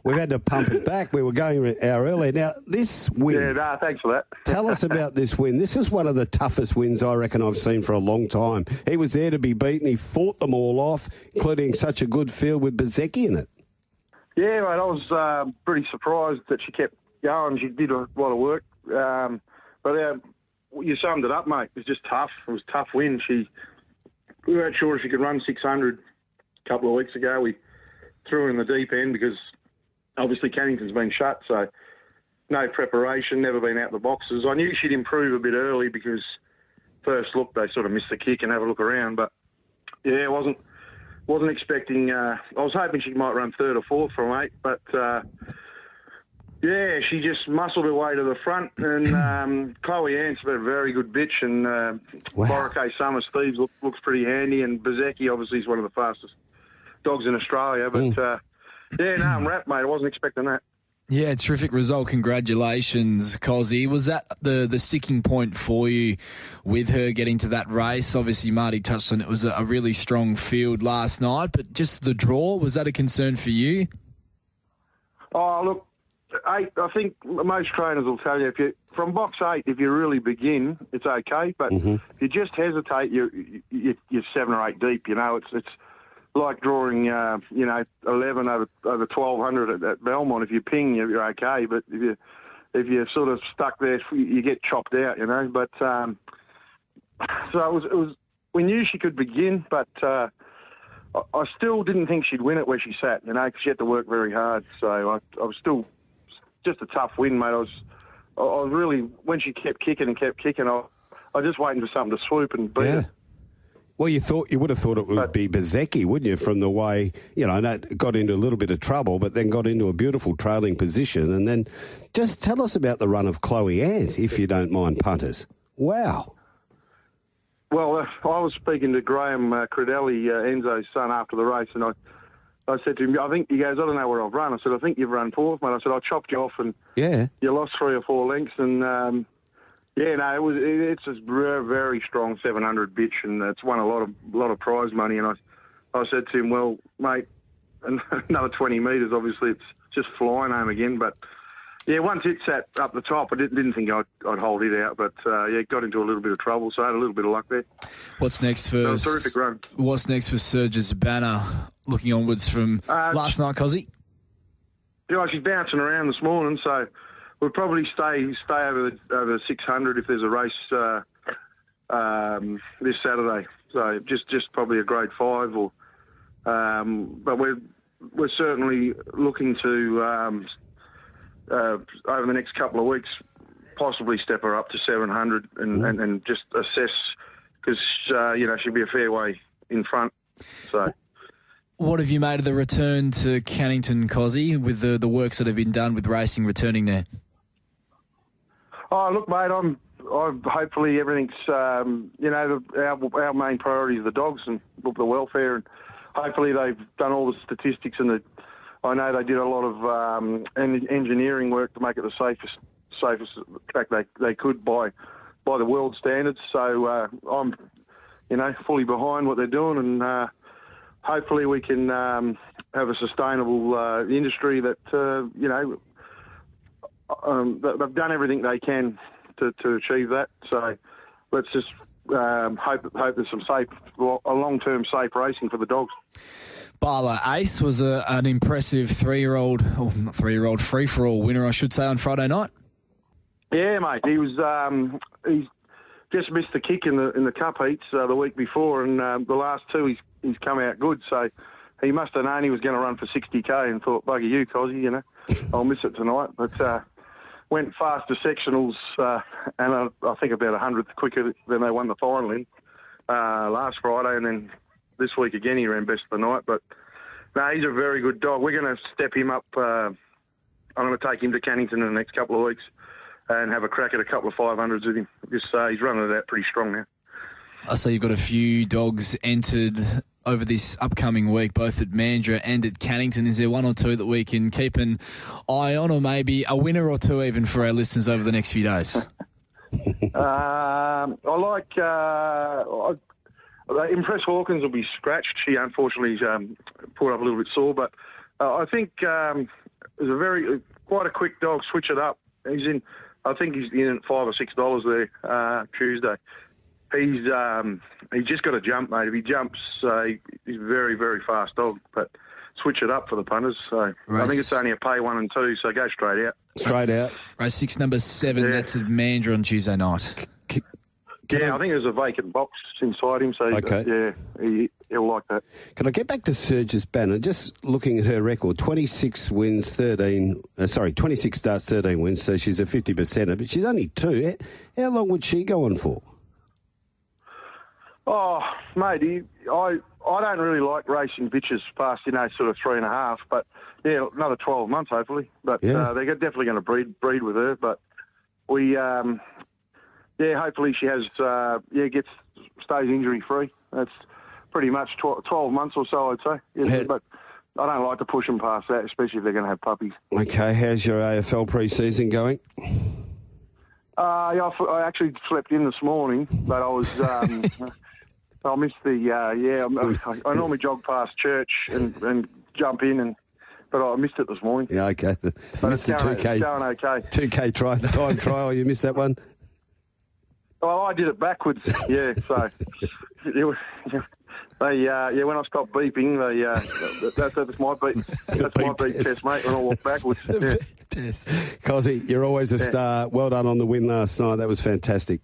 We've had to pump it back. We were going an hour earlier. Now, this win... Yeah, thanks for that. Tell us about this win. This is one of the toughest wins I reckon I've seen for a long time. He was there to be beaten. He fought them all off, including such a good field with Bezecchi in it. Yeah, mate, I was pretty surprised that she kept going. She did a lot of work. But you summed it up, mate. It was just tough. It was a tough win. We weren't sure if she could run 600 a couple of weeks ago. We threw her in the deep end because obviously Cannington's been shut, so no preparation, never been out the boxes. I knew she'd improve a bit early because first look they sort of missed the kick and have a look around. But yeah, it wasn't wasn't expecting. I was hoping she might run third or fourth from 8, but yeah, she just muscled her way to the front. And Chloe Ant's a very good bitch, and Boracay Summers Thieves looks pretty handy. And Bezecchi obviously is one of the fastest dogs in Australia. But yeah, no, I'm wrapped, mate. I wasn't expecting that. Yeah, terrific result. Congratulations, Cosi. Was that the sticking point for you with her getting to that race? Obviously, Marty touched on it. Was a really strong field last night, but just the draw, was that a concern for you? Oh, look, 8, I think most trainers will tell you, from box 8, if you really begin, it's okay. But if you just hesitate, you're 7 or 8 deep. You know, it's like drawing, 11 over 1,200 at Belmont. If you ping, you're okay. But if you're sort of stuck there, you get chopped out. You know. But so it was. We knew she could begin, but I still didn't think she'd win it where she sat. You know, because she had to work very hard. So I was still just a tough win, mate. I was really, when she kept kicking, I was just waiting for something to swoop and beat her. Well, you would have thought it would be Bezecchi, wouldn't you, from the way, that got into a little bit of trouble, but then got into a beautiful trailing position. And then just tell us about the run of Chloe Ant, if you don't mind, punters. Wow. Well, I was speaking to Graham Credelli, Enzo's son, after the race, and I said to him, he goes, I don't know where I've run. I said, I think you've run fourth, mate. I said, I chopped you off and you lost 3 or 4 lengths. And, it's a very, very strong 700 bitch, and it's won a lot of prize money. And I said to him, well, mate, another 20 metres, obviously it's just flying home again. But, yeah, once it sat up the top, I didn't think I'd hold it out. But, it got into a little bit of trouble, so I had a little bit of luck there. What's next for... a terrific run. What's next for Surge's Banner, looking onwards from last night, Cosi? She's bouncing around this morning, so we'll probably stay over the 600 if there's a race this Saturday. So just probably a grade 5, or but we're certainly looking to over the next couple of weeks possibly step her up to 700 and just assess, because she'll be a fair way in front. So. What have you made of the return to Cannington, Cosi, with the works that have been done with racing returning there? Oh, look, mate, I'm hopefully everything's, our main priority is the dogs and the welfare, and hopefully they've done all the statistics, and I know they did a lot of engineering work to make it the safest track they could by the world standards. So I'm, fully behind what they're doing, and hopefully we can have a sustainable industry that, they've done everything they can to achieve that. So let's just hope there's some a long-term safe racing for the dogs. Barlow Ace was an impressive free-for-all winner, I should say, on Friday night. Yeah, mate. He was he's just missed the kick in the cup heats the week before, and the last 2 he's come out good. So he must have known he was going to run for 60k and thought, bugger you, Cosi, I'll miss it tonight. But went fast to sectionals, and I think about 100th quicker than they won the final in last Friday, and then this week again he ran best of the night. But no, he's a very good dog. We're going to step him up. I'm going to take him to Cannington in the next couple of weeks and have a crack at a couple of 500s with him. Just he's running it out pretty strong now. I see you've got a few dogs entered over this upcoming week, both at Mandurah and at Cannington. Is there one or two that we can keep an eye on, or maybe a winner or two even for our listeners over the next few days? I like... Impress Hawkins will be scratched. She unfortunately pulled up a little bit sore, but I think it's quite a quick dog. Switch it up. I think he's in at $5 or $6 there Tuesday. He's just got to jump, mate. If he jumps, he's a very, very fast dog. But switch it up for the punters. So I think it's only a pay 1 and 2. So go straight out. Straight out. Race 6, number 7. Yeah. That's at Mandurah on Tuesday night. I think there's a vacant box inside him, so he'll like that. Can I get back to Surge's Banner? Just looking at her record, 26 starts, 13 wins, so she's a 50%er, but she's only 2. How long would she go on for? Oh, mate, I don't really like racing bitches past, sort of 3.5. But, yeah, another 12 months, hopefully. But they're definitely going to breed with her. But we, hopefully she has, stays injury-free. That's pretty much 12 months or so, I'd say. Yeah, but I don't like to push them past that, especially if they're going to have puppies. Okay, how's your AFL pre-season going? I actually slept in this morning, but I was... I missed the, I normally jog past church and jump in, but I missed it this morning. Yeah, okay. But missed the 2K. It's going okay. 2K time trial, you missed that one? Well, I did it backwards, so... when I stopped beeping, that's my beep. That's my beep test, mate, when I walk backwards. Yeah. Test. Cosi, you're always a star. Well done on the win last night. That was fantastic.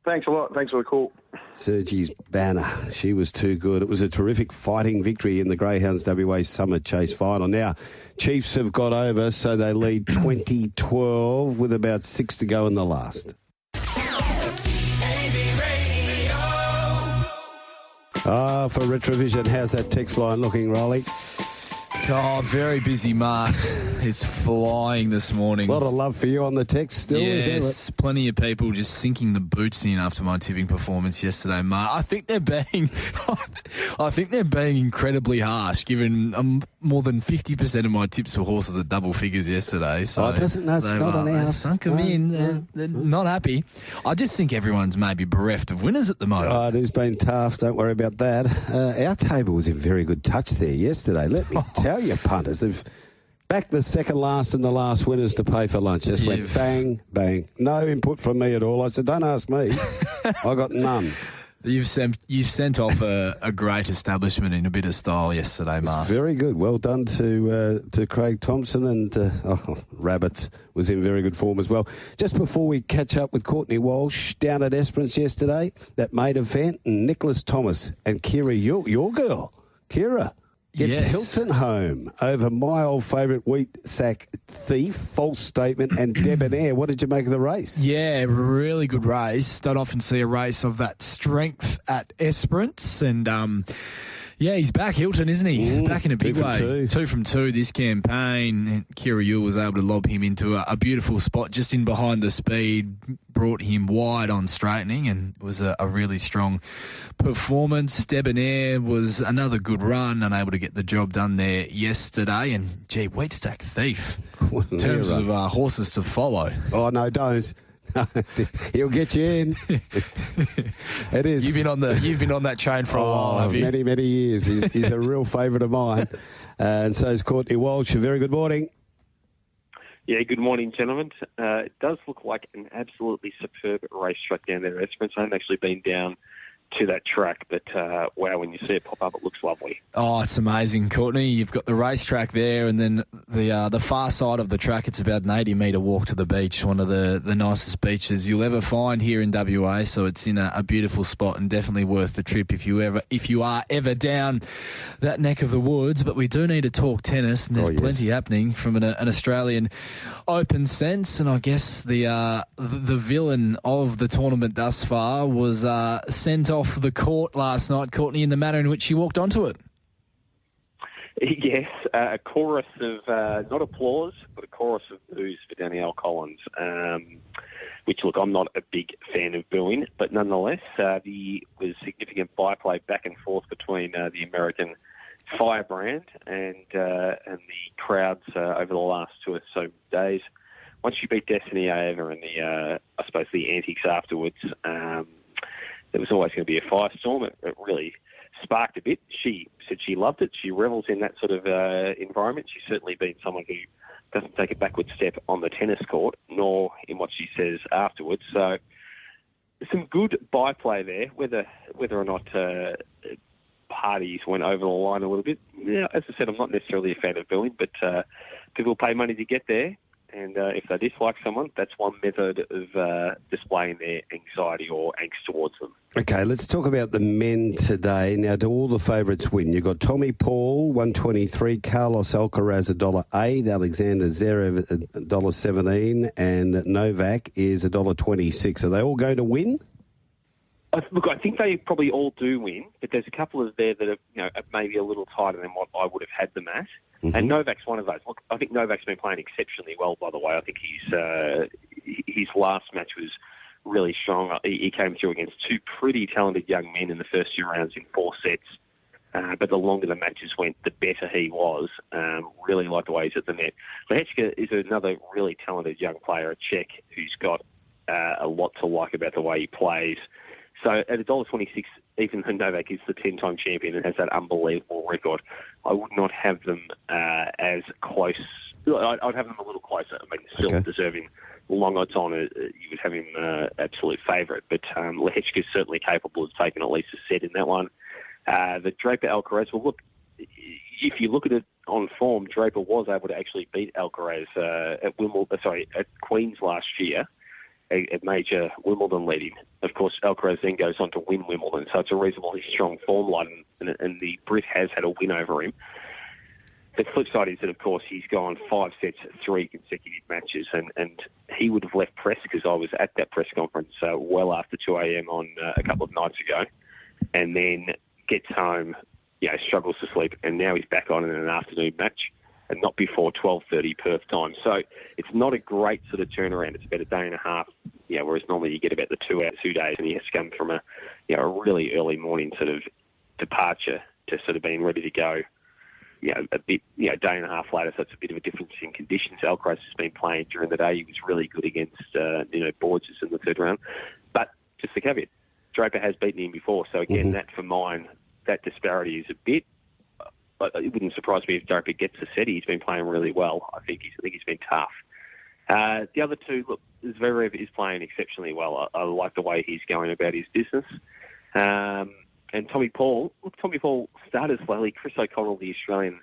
Thanks a lot. Thanks for the call. Sergi's banner. She was too good. It was a terrific fighting victory in the Greyhounds WA Summer Chase final. Now, Chiefs have got over, so they lead 20-12 with about 6 to go in the last. For Retrovision, how's that text line looking, Rylie? Oh, very busy, Mart. It's flying this morning. A lot of love for you on the text still, isn't it? Plenty of people just sinking the boots in after my tipping performance yesterday, Mart. I think they're being incredibly harsh, given more than 50% of my tips for horses at double figures yesterday. So it's not an hour. Sunk them in. They're not happy. I just think everyone's maybe bereft of winners at the moment. It has been tough. Don't worry about that. Our table was in very good touch there yesterday. Let me tell you, punters, they've backed the second last and the last winners to pay for lunch. Just went bang, bang. No input from me at all. I said, don't ask me. I got none. You've sent off a great establishment in a bit of style yesterday, Mark. Very good. Well done to Craig Thompson, and Rabbits was in very good form as well. Just before we catch up with Courtney Walsh down at Esperance yesterday, that main event, and Nicholas Thomas and Kira, your girl, Kira, gets Hilton home over my old favourite Wheat Sack Thief, False Statement, and Debonair. What did you make of the race? Yeah, really good race. Don't often see a race of that strength at Esperance. And, he's back, Hilton, isn't he? Back in a big way. 2 from 2 this campaign. And Kira Yule was able to lob him into a beautiful spot just in behind the speed, brought him wide on straightening, and it was a really strong performance. Debonair was another good run, unable to get the job done there yesterday. And, Wheat Stack Thief, in terms of horses to follow. Oh, no, don't. He'll get you in. It is. You've been on that train for a while, have you? Many years. He's a real favourite of mine, and so is Courtney Walsh. A very good morning. Yeah, good morning, gentlemen. It does look like an absolutely superb racetrack down there at Esperance. I haven't actually been down to that track, but wow, when you see it pop up, it looks lovely. Oh, it's amazing, Courtney. You've got the racetrack there, and then the far side of the track, it's about an 80-metre walk to the beach, one of the nicest beaches you'll ever find here in WA, so it's in a beautiful spot and definitely worth the trip if you are ever down that neck of the woods. But we do need to talk tennis, and there's plenty happening from an Australian Open sense, and I guess the villain of the tournament thus far was sent off the court last night, Courtney, in the manner in which she walked onto it. Yes, a chorus of, not applause, but a chorus of boos for Danielle Collins, which, look, I'm not a big fan of booing, but nonetheless, there was significant byplay back and forth between the American firebrand and the crowds over the last 2 or so days. Once you beat Destiny over and the antics afterwards, there was always going to be a firestorm. It really sparked a bit. She said she loved it. She revels in that sort of environment. She's certainly been someone who doesn't take a backward step on the tennis court, nor in what she says afterwards. So some good byplay there, whether or not parties went over the line a little bit. Yeah, as I said, I'm not necessarily a fan of booing, but people pay money to get there. And if they dislike someone, that's one method of displaying their anxiety or angst towards them. Okay, let's talk about the men today. Now, do all the favourites win? You've got Tommy Paul, $1.23, Carlos Alcaraz, $1.08, Alexander Zverev, $1.17, and Novak is $1.26. Are they all going to win? Look, I think they probably all do win, but there's a couple of there that are, maybe a little tighter than what I would have had them at. Mm-hmm. And Novak's one of those. Look, I think Novak's been playing exceptionally well, by the way. I think his last match was really strong. He came through against two pretty talented young men in the first 2 rounds in 4 sets. But the longer the matches went, the better he was. Really like the way he's at the net. Lehečka is another really talented young player, a Czech, who's got a lot to like about the way he plays. So at $1.26, even though Novak is the 10-time champion and has that unbelievable record, I would not have them as close. I'd have them a little closer. I mean, still deserving long odds on it. You would have him absolute favourite. But Lehečka is certainly capable of taking at least a set in that one. The Draper Alcaraz, well, look, if you look at it on form, Draper was able to actually beat Alcaraz at Queen's last year, a major Wimbledon leading. Of course, Alcaraz then goes on to win Wimbledon, so it's a reasonably strong form line, and the Brit has had a win over him. The flip side is that, of course, he's gone 5 sets, 3 consecutive matches, and he would have left press because I was at that press conference well after 2 a.m. on a couple of nights ago, and then gets home, struggles to sleep, and now he's back on in an afternoon match, and not before 12:30 Perth time. So it's not a great sort of turnaround. It's about a day and a half, whereas normally you get about the 2 days, and he has to come from a really early morning sort of departure to sort of being ready to go, a bit, day and a half later. So it's a bit of a difference in conditions. Alcaraz has been playing during the day. He was really good against, Borges in the 3rd round. But just the caveat, Draper has beaten him before. So again, that for mine, that disparity is a bit. It wouldn't surprise me if Draper gets a set. He's been playing really well. I think he's been tough. The other two, look, Zverev is playing exceptionally well. I like the way he's going about his business. And Tommy Paul started slowly. Chris O'Connell, the Australian,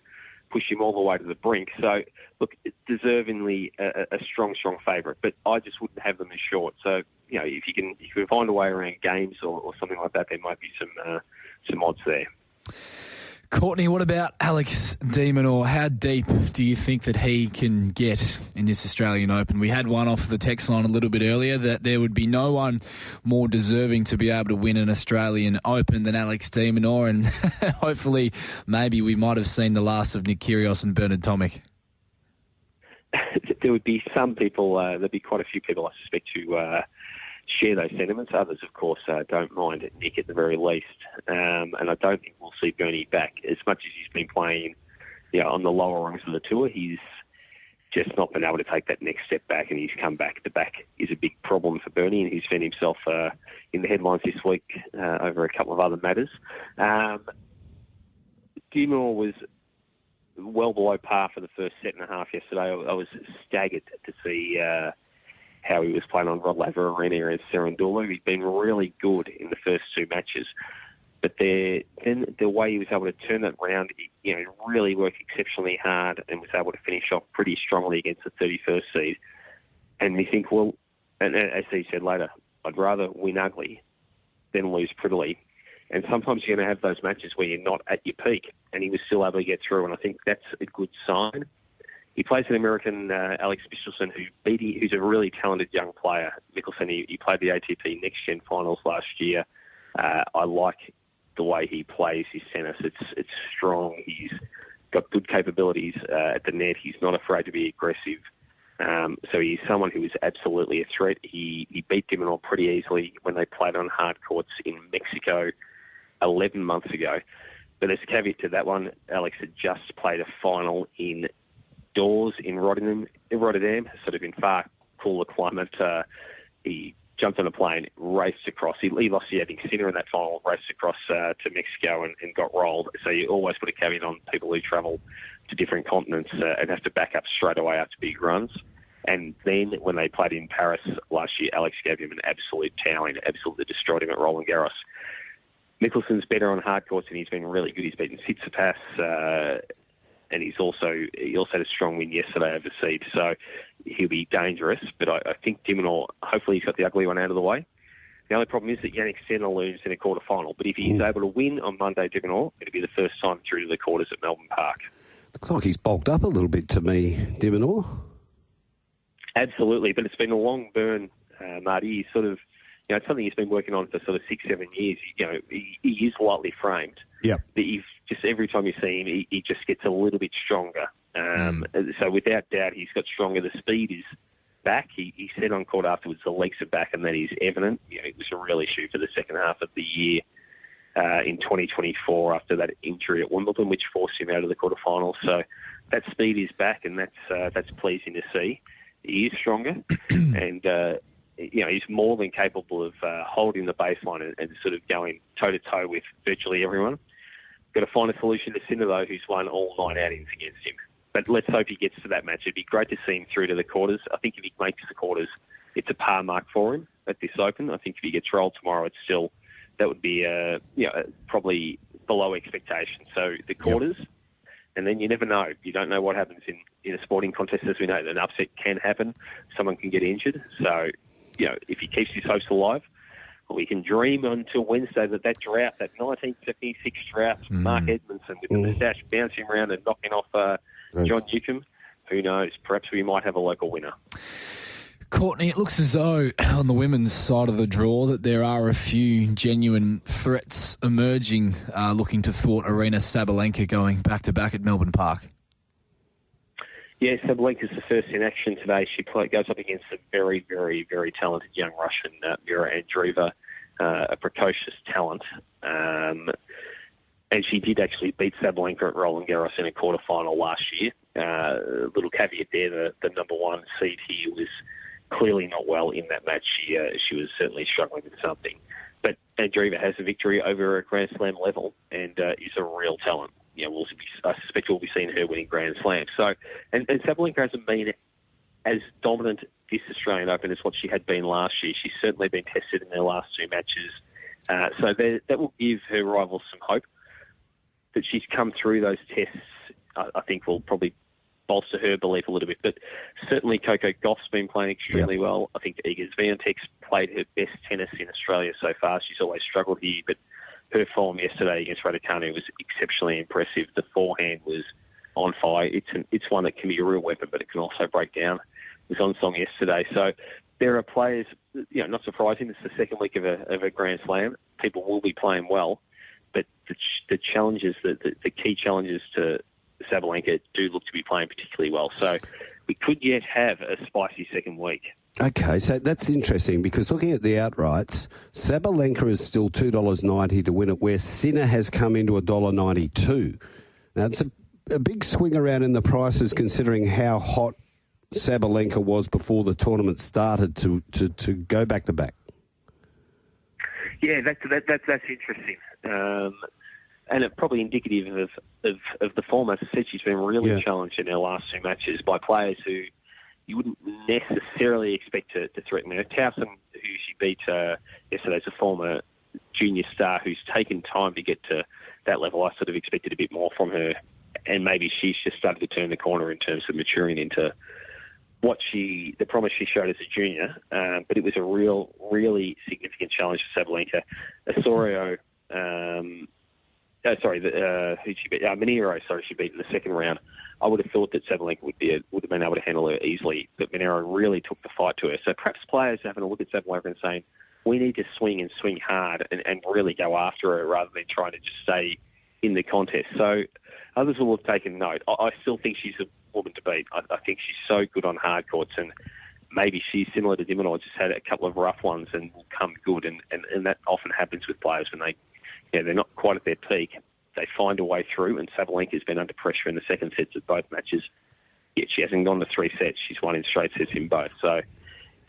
pushed him all the way to the brink. So, look, deservingly a strong favourite. But I just wouldn't have them as short. So, if you can find a way around games or something like that, there might be some odds there. Courtney, what about Alex de Minaur? How deep do you think that he can get in this Australian Open? We had one off the text line a little bit earlier that there would be no one more deserving to be able to win an Australian Open than Alex de Minaur, and hopefully maybe we might have seen the last of Nick Kyrgios and Bernard Tomic. There would be some people, there'd be quite a few people I suspect who share those sentiments. Others, of course, don't mind Nick at the very least. And I don't think we'll see Bernie back. As much as he's been playing on the lower rungs of the tour, he's just not been able to take that next step back, and he's come back. The back is a big problem for Bernie, and he's found himself in the headlines this week over a couple of other matters. de Minaur was well below par for the first set and a half yesterday. I was staggered to see how he was playing on Rod Laver Arena against Serendulu. He'd been really good in the first 2 matches. But then the way he was able to turn that round, really worked exceptionally hard and was able to finish off pretty strongly against the 31st seed. And you think, well, and as he said later, I'd rather win ugly than lose prettily. And sometimes you're going to have those matches where you're not at your peak, and he was still able to get through, and I think that's a good sign. He plays an American, Alex Michelsen, who's a really talented young player. Michelsen, he played the ATP Next Gen Finals last year. I like the way he plays his tennis. It's strong. He's got good capabilities at the net. He's not afraid to be aggressive. So he's someone who is absolutely a threat. He beat de Minaur pretty easily when they played on hard courts in Mexico 11 months ago. But there's a caveat to that one. Alex had just played a final indoors in Rotterdam, sort of in far cooler climate. He jumped on a plane, raced across. He lost the opening centre in that final, raced across to Mexico and got rolled. So you always put a caveat on people who travel to different continents and have to back up straight away after big runs. And then when they played in Paris last year, Alex gave him an absolute towing, absolutely destroyed him at Roland Garros. Michelsen's better on hard courts, and he's been really good. He's beaten Tsitsipas, and he also had a strong win yesterday over seed. So he'll be dangerous. But I think de Minaur, hopefully he's got the ugly one out of the way. The only problem is that Jannik Sinner loses in a quarter-final. But if he's able to win on Monday, de Minaur, it'll be the first time through to the quarters at Melbourne Park. Looks like he's bulked up a little bit to me, de Minaur. Absolutely, but it's been a long burn, Marty. it's something he's been working on for sort of 6-7 years. He is lightly framed. Yep. But just every time you see him, he just gets a little bit stronger. So without doubt, he's got stronger. The speed is back. He said on court afterwards the legs are back, and that is evident. It was a real issue for the second half of the year in 2024 after that injury at Wimbledon, which forced him out of the quarterfinals. So that speed is back, and that's pleasing to see. He is stronger, and he's more than capable of holding the baseline and sort of going toe-to-toe with virtually everyone. Got to find a solution to Sinner, though, who's won all 9 outings against him. But let's hope he gets to that match. It'd be great to see him through to the quarters. I think if he makes the quarters, it's a par mark for him at this Open. I think if he gets rolled tomorrow, that would be probably below expectation. So the quarters, and then you never know. You don't know what happens in a sporting contest. As we know, an upset can happen. Someone can get injured. So, if he keeps his hopes alive, we can dream until Wednesday that drought, that 1976 drought, Mark Edmondson with the moustache bouncing around and knocking off John Newcombe. Who knows? Perhaps we might have a local winner. Courtney, it looks as though on the women's side of the draw that there are a few genuine threats emerging looking to thwart Arena Sabalenka going back-to-back at Melbourne Park. Yeah, Sabalenka's the first in action today. She goes up against a very, very, very talented young Russian, Mira Andreeva, a precocious talent. And she did actually beat Sabalenka at Roland Garros in a quarterfinal last year. Little caveat there, the number one seed here was clearly not well in that match. She was certainly struggling with something. But Andreeva has a victory over a Grand Slam level and is a real talent. I suspect we'll be seeing her winning Grand Slam. So, and Sabalenka hasn't been as dominant this Australian Open as what she had been last year. She's certainly been tested in their last 2 matches. So that will give her rivals some hope that she's come through those tests. I think will probably bolster her belief a little bit. But certainly Coco Gauff's been playing extremely well. I think Iga Swiatek's played her best tennis in Australia so far. She's always struggled here, but her form yesterday against Raducanu was exceptionally impressive. The forehand was on fire. It's one that can be a real weapon, but it can also break down. It was on song yesterday. So there are players, not surprising. It's the second week of a Grand Slam. People will be playing well, but the challenges, the key challenges to Sabalenka do look to be playing particularly well. So we could yet have a spicy second week. Okay, so that's interesting because looking at the outrights, Sabalenka is still $2.90 to win it, where Sinner has come into $1.92. Now, it's a big swing around in the prices considering how hot Sabalenka was before the tournament started to go back-to-back. Yeah, that's interesting. And it's probably indicative of the form. As I said, she's been really challenged in her last 2 matches by players who you wouldn't necessarily expect to threaten her. Towson, who she beat yesterday, is a former junior star who's taken time to get to that level. I sort of expected a bit more from her, and maybe she's just started to turn the corner in terms of maturing into the promise she showed as a junior. But it was a really significant challenge for Sabalenka. Osorio, who she beat? Monero, she beat in the second round. I would have thought that Sabalenka would have been able to handle her easily, but Monero really took the fight to her. So perhaps players having a look at Sabalenka and saying, we need to swing and swing hard and really go after her rather than trying to just stay in the contest. So others will have taken note. I still think she's a woman to beat. I think she's so good on hard courts, and maybe she's similar to Dimonov, just had a couple of rough ones and will come good. And that often happens with players when they're not quite at their peak. They find a way through, and Sabalenka's been under pressure in the second sets of both matches. Yet she hasn't gone to 3 sets. She's won in straight sets in both. So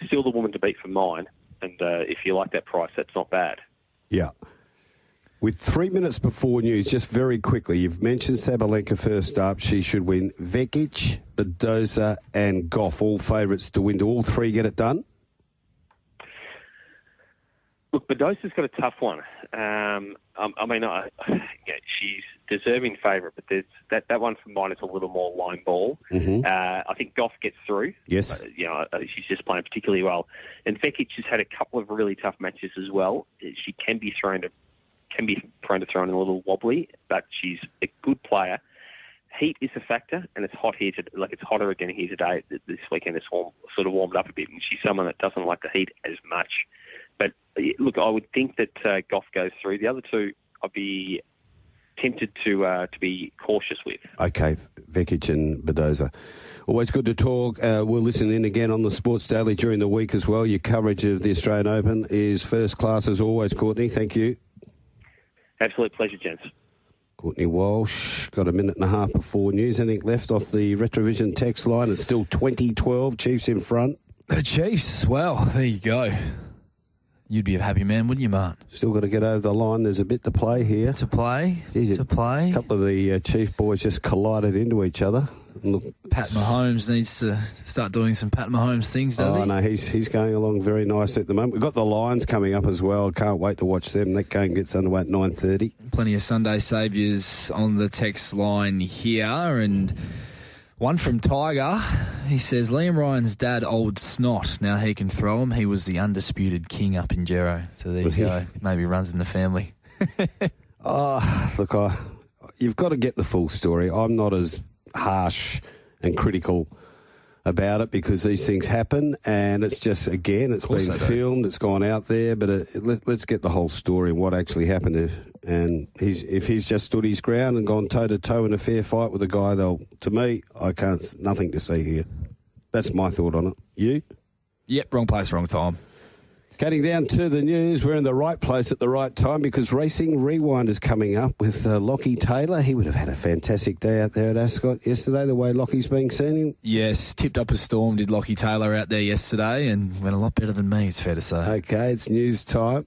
still the woman to beat for mine. And if you like that price, that's not bad. Yeah. With 3 minutes before news, just very quickly, you've mentioned Sabalenka first up. She should win. Vekic, Badosa and Gauff, all favourites to win. Do all 3 get it done? Look, Badosa's got a tough one. She's deserving favourite, but that one for mine is a little more line ball. Mm-hmm. I think Gauff gets through. Yes. She's just playing particularly well. And Vekic has had a couple of really tough matches as well. She can be prone to throwing a little wobbly, but she's a good player. Heat is a factor, and it's hot here. It's hotter again here today. This weekend it's sort of warmed up a bit, and she's someone that doesn't like the heat as much. But look, I would think that Goff goes through. The other two, I'd be tempted to be cautious with. Okay, Vekic and Bedoza. Always good to talk. We'll listen in again on the Sports Daily during the week as well. Your coverage of the Australian Open is first class as always, Courtney. Thank you. Absolute pleasure, gents. Courtney Walsh, got a minute and a half before news. Anything left off the Retrovision text line? It's still 2012, Chiefs in front. The Chiefs, well, there you go. You'd be a happy man, wouldn't you, Martin? Still got to get over the line. There's a bit to play here. To play? Jeez, play? A couple of the Chief boys just collided into each other. Look, Pat Mahomes needs to start doing some Pat Mahomes things, does he? Oh, no, he's going along very nicely at the moment. We've got the Lions coming up as well. Can't wait to watch them. That game gets underway at 9:30. Plenty of Sunday saviours on the text line here, and one from Tiger. He says, Liam Ryan's dad, old snot. Now he can throw him. He was the undisputed king up in Gero. So there you go. Maybe runs in the family. Look, you've got to get the full story. I'm not as harsh and critical about it because these things happen, and it's just, again, it's been filmed, it's gone out there, but let's get the whole story and what actually happened. If he's just stood his ground and gone toe-to-toe in a fair fight with a guy, to me, nothing to see here. That's my thought on it. You? Yep, wrong place, wrong time. Getting down to the news, we're in the right place at the right time because Racing Rewind is coming up with Lockie Taylor. He would have had a fantastic day out there at Ascot yesterday, the way Lockie's being seen. Yes, tipped up a storm, did Lockie Taylor out there yesterday, and went a lot better than me, it's fair to say. Okay, it's news time.